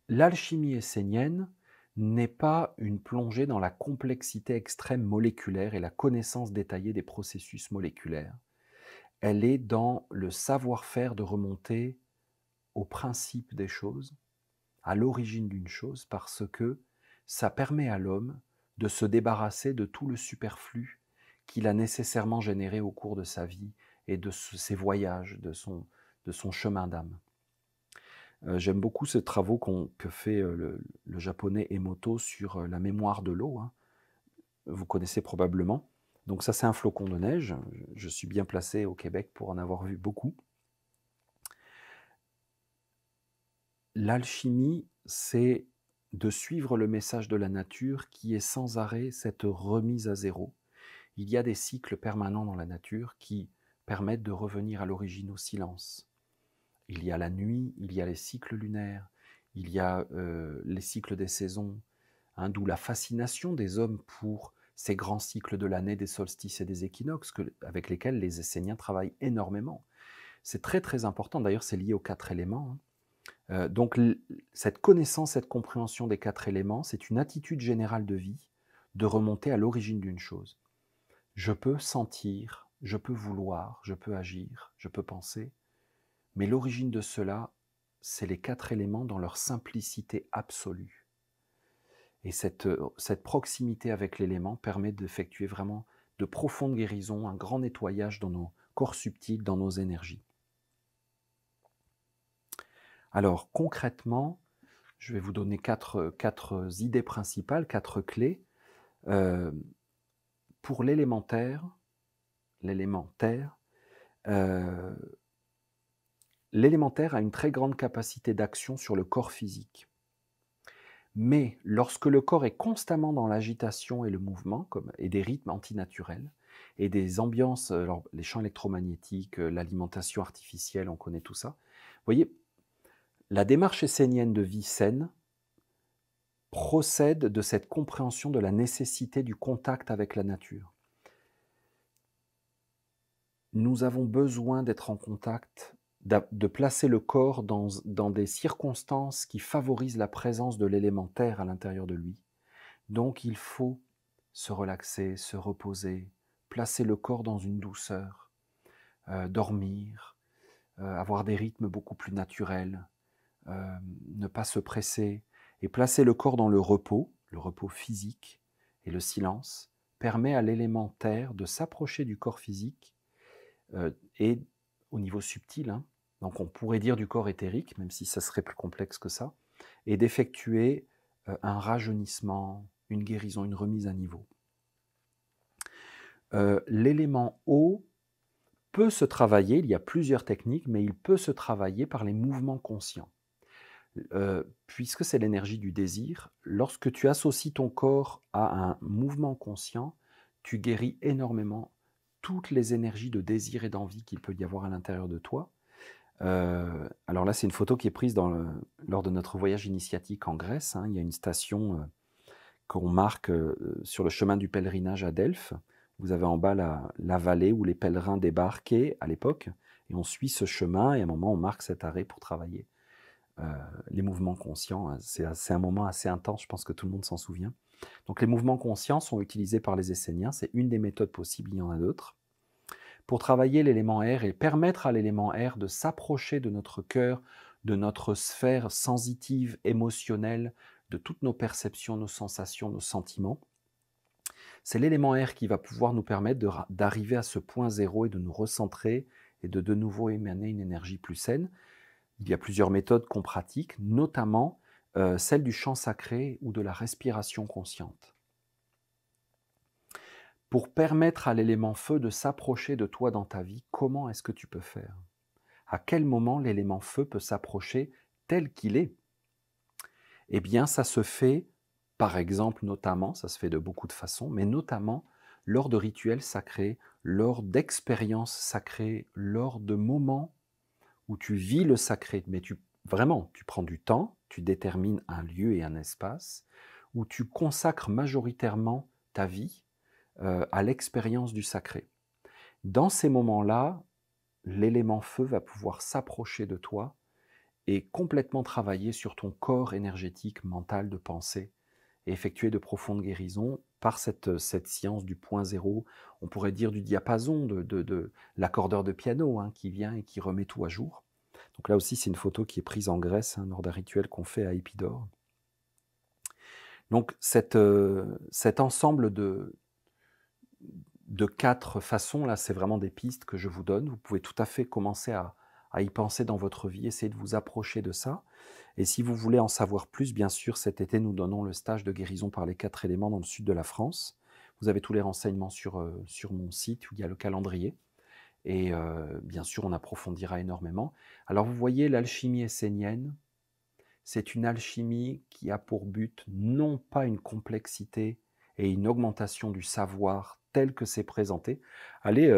[SPEAKER 1] l'alchimie essénienne n'est pas une plongée dans la complexité extrême moléculaire et la connaissance détaillée des processus moléculaires. Elle est dans le savoir-faire de remonter au principe des choses, à l'origine d'une chose, parce que ça permet à l'homme de se débarrasser de tout le superflu qu'il a nécessairement généré au cours de sa vie et de ses voyages, de son chemin d'âme. J'aime beaucoup ces travaux que fait le japonais Emoto sur la mémoire de l'eau. Hein. Vous connaissez probablement. Donc ça, c'est un flocon de neige. Je suis bien placé au Québec pour en avoir vu beaucoup. L'alchimie, c'est de suivre le message de la nature qui est sans arrêt cette remise à zéro. Il y a des cycles permanents dans la nature qui permettent de revenir à l'origine au silence. Il y a la nuit, il y a les cycles lunaires, il y a les cycles des saisons, hein, d'où la fascination des hommes pour ces grands cycles de l'année, des solstices et des équinoxes, avec lesquels les Esséniens travaillent énormément. C'est très très important, d'ailleurs c'est lié aux 4 éléments. Hein. Donc cette connaissance, cette compréhension des 4 éléments, c'est une attitude générale de vie, de remonter à l'origine d'une chose. Je peux sentir, je peux vouloir, je peux agir, je peux penser, mais l'origine de cela, c'est les 4 éléments dans leur simplicité absolue. Et cette proximité avec l'élément permet d'effectuer vraiment de profondes guérisons, un grand nettoyage dans nos corps subtils, dans nos énergies. Alors concrètement, je vais vous donner quatre idées principales, 4 clés. Pour l'élémentaire, l'élémentaire a une très grande capacité d'action sur le corps physique. Mais lorsque le corps est constamment dans l'agitation et le mouvement, et des rythmes antinaturels, et des ambiances, alors les champs électromagnétiques, l'alimentation artificielle, on connaît tout ça. Vous voyez, la démarche essénienne de vie saine procède de cette compréhension de la nécessité du contact avec la nature. Nous avons besoin d'être en contact, de placer le corps dans des circonstances qui favorisent la présence de l'élémentaire à l'intérieur de lui. Donc il faut se relaxer, se reposer, placer le corps dans une douceur, dormir, avoir des rythmes beaucoup plus naturels, ne pas se presser, et placer le corps dans le repos physique et le silence, permet à l'élémentaire de s'approcher du corps physique et au niveau subtil, hein, donc on pourrait dire du corps éthérique, même si ça serait plus complexe que ça, et d'effectuer un rajeunissement, une guérison, une remise à niveau. L'élément eau peut se travailler, il y a plusieurs techniques, mais il peut se travailler par les mouvements conscients. Puisque c'est l'énergie du désir, lorsque tu associes ton corps à un mouvement conscient, tu guéris énormément toutes les énergies de désir et d'envie qu'il peut y avoir à l'intérieur de toi. Alors là, c'est une photo qui est prise lors de notre voyage initiatique en Grèce. Hein. Il y a une station qu'on marque sur le chemin du pèlerinage à Delphes. Vous avez en bas la vallée où les pèlerins débarquaient à l'époque, et on suit ce chemin, et à un moment, on marque cet arrêt pour travailler. Les mouvements conscients, c'est un moment assez intense, je pense que tout le monde s'en souvient. Donc les mouvements conscients sont utilisés par les Esséniens, c'est une des méthodes possibles, il y en a d'autres, pour travailler l'élément air et permettre à l'élément air de s'approcher de notre cœur, de notre sphère sensitive, émotionnelle, de toutes nos perceptions, nos sensations, nos sentiments. C'est l'élément air qui va pouvoir nous permettre d'arriver à ce point zéro et de nous recentrer et de nouveau émaner une énergie plus saine. Il y a plusieurs méthodes qu'on pratique, notamment celle du chant sacré ou de la respiration consciente. Pour permettre à l'élément feu de s'approcher de toi dans ta vie, comment est-ce que tu peux faire? À quel moment l'élément feu peut s'approcher tel qu'il est? Eh bien, ça se fait, par exemple, notamment, ça se fait de beaucoup de façons, mais notamment lors de rituels sacrés, lors d'expériences sacrées, lors de moments où tu vis le sacré, mais vraiment, tu prends du temps, tu détermines un lieu et un espace, où tu consacres majoritairement ta vie à l'expérience du sacré. Dans ces moments-là, l'élément feu va pouvoir s'approcher de toi et complètement travailler sur ton corps énergétique, mental, de pensée, et effectuer de profondes guérisons par cette science du point zéro, on pourrait dire du diapason, de l'accordeur de piano hein, qui vient et qui remet tout à jour. Donc là aussi, c'est une photo qui est prise en Grèce, hein, lors d'un rituel qu'on fait à Épidore. Donc cet ensemble de 4 façons, là, c'est vraiment des pistes que je vous donne. Vous pouvez tout à fait commencer à y penser dans votre vie, essayer de vous approcher de ça. Et si vous voulez en savoir plus, bien sûr, cet été, nous donnons le stage de guérison par les 4 éléments dans le sud de la France. Vous avez tous les renseignements sur mon site où il y a le calendrier. Et bien sûr, on approfondira énormément. Alors vous voyez, l'alchimie essénienne, c'est une alchimie qui a pour but non pas une complexité et une augmentation du savoir tel que c'est présenté. Allez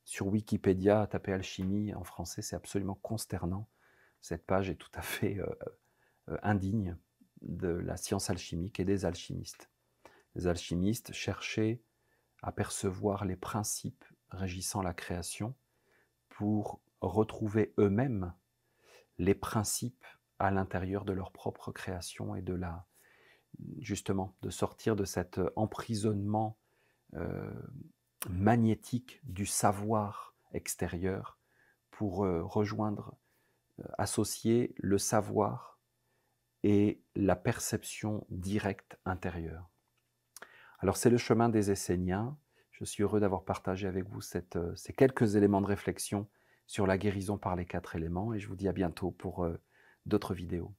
[SPEAKER 1] sur Wikipédia, tapez alchimie en français, c'est absolument consternant. Cette page est tout à fait indigne de la science alchimique et des alchimistes. Les alchimistes cherchaient à percevoir les principes régissant la création pour retrouver eux-mêmes les principes à l'intérieur de leur propre création et justement, de sortir de cet emprisonnement magnétique du savoir extérieur pour rejoindre, associer le savoir et la perception directe intérieure. Alors c'est le chemin des Esséniens. Je suis heureux d'avoir partagé avec vous ces quelques éléments de réflexion sur la guérison par les 4 éléments et je vous dis à bientôt pour d'autres vidéos.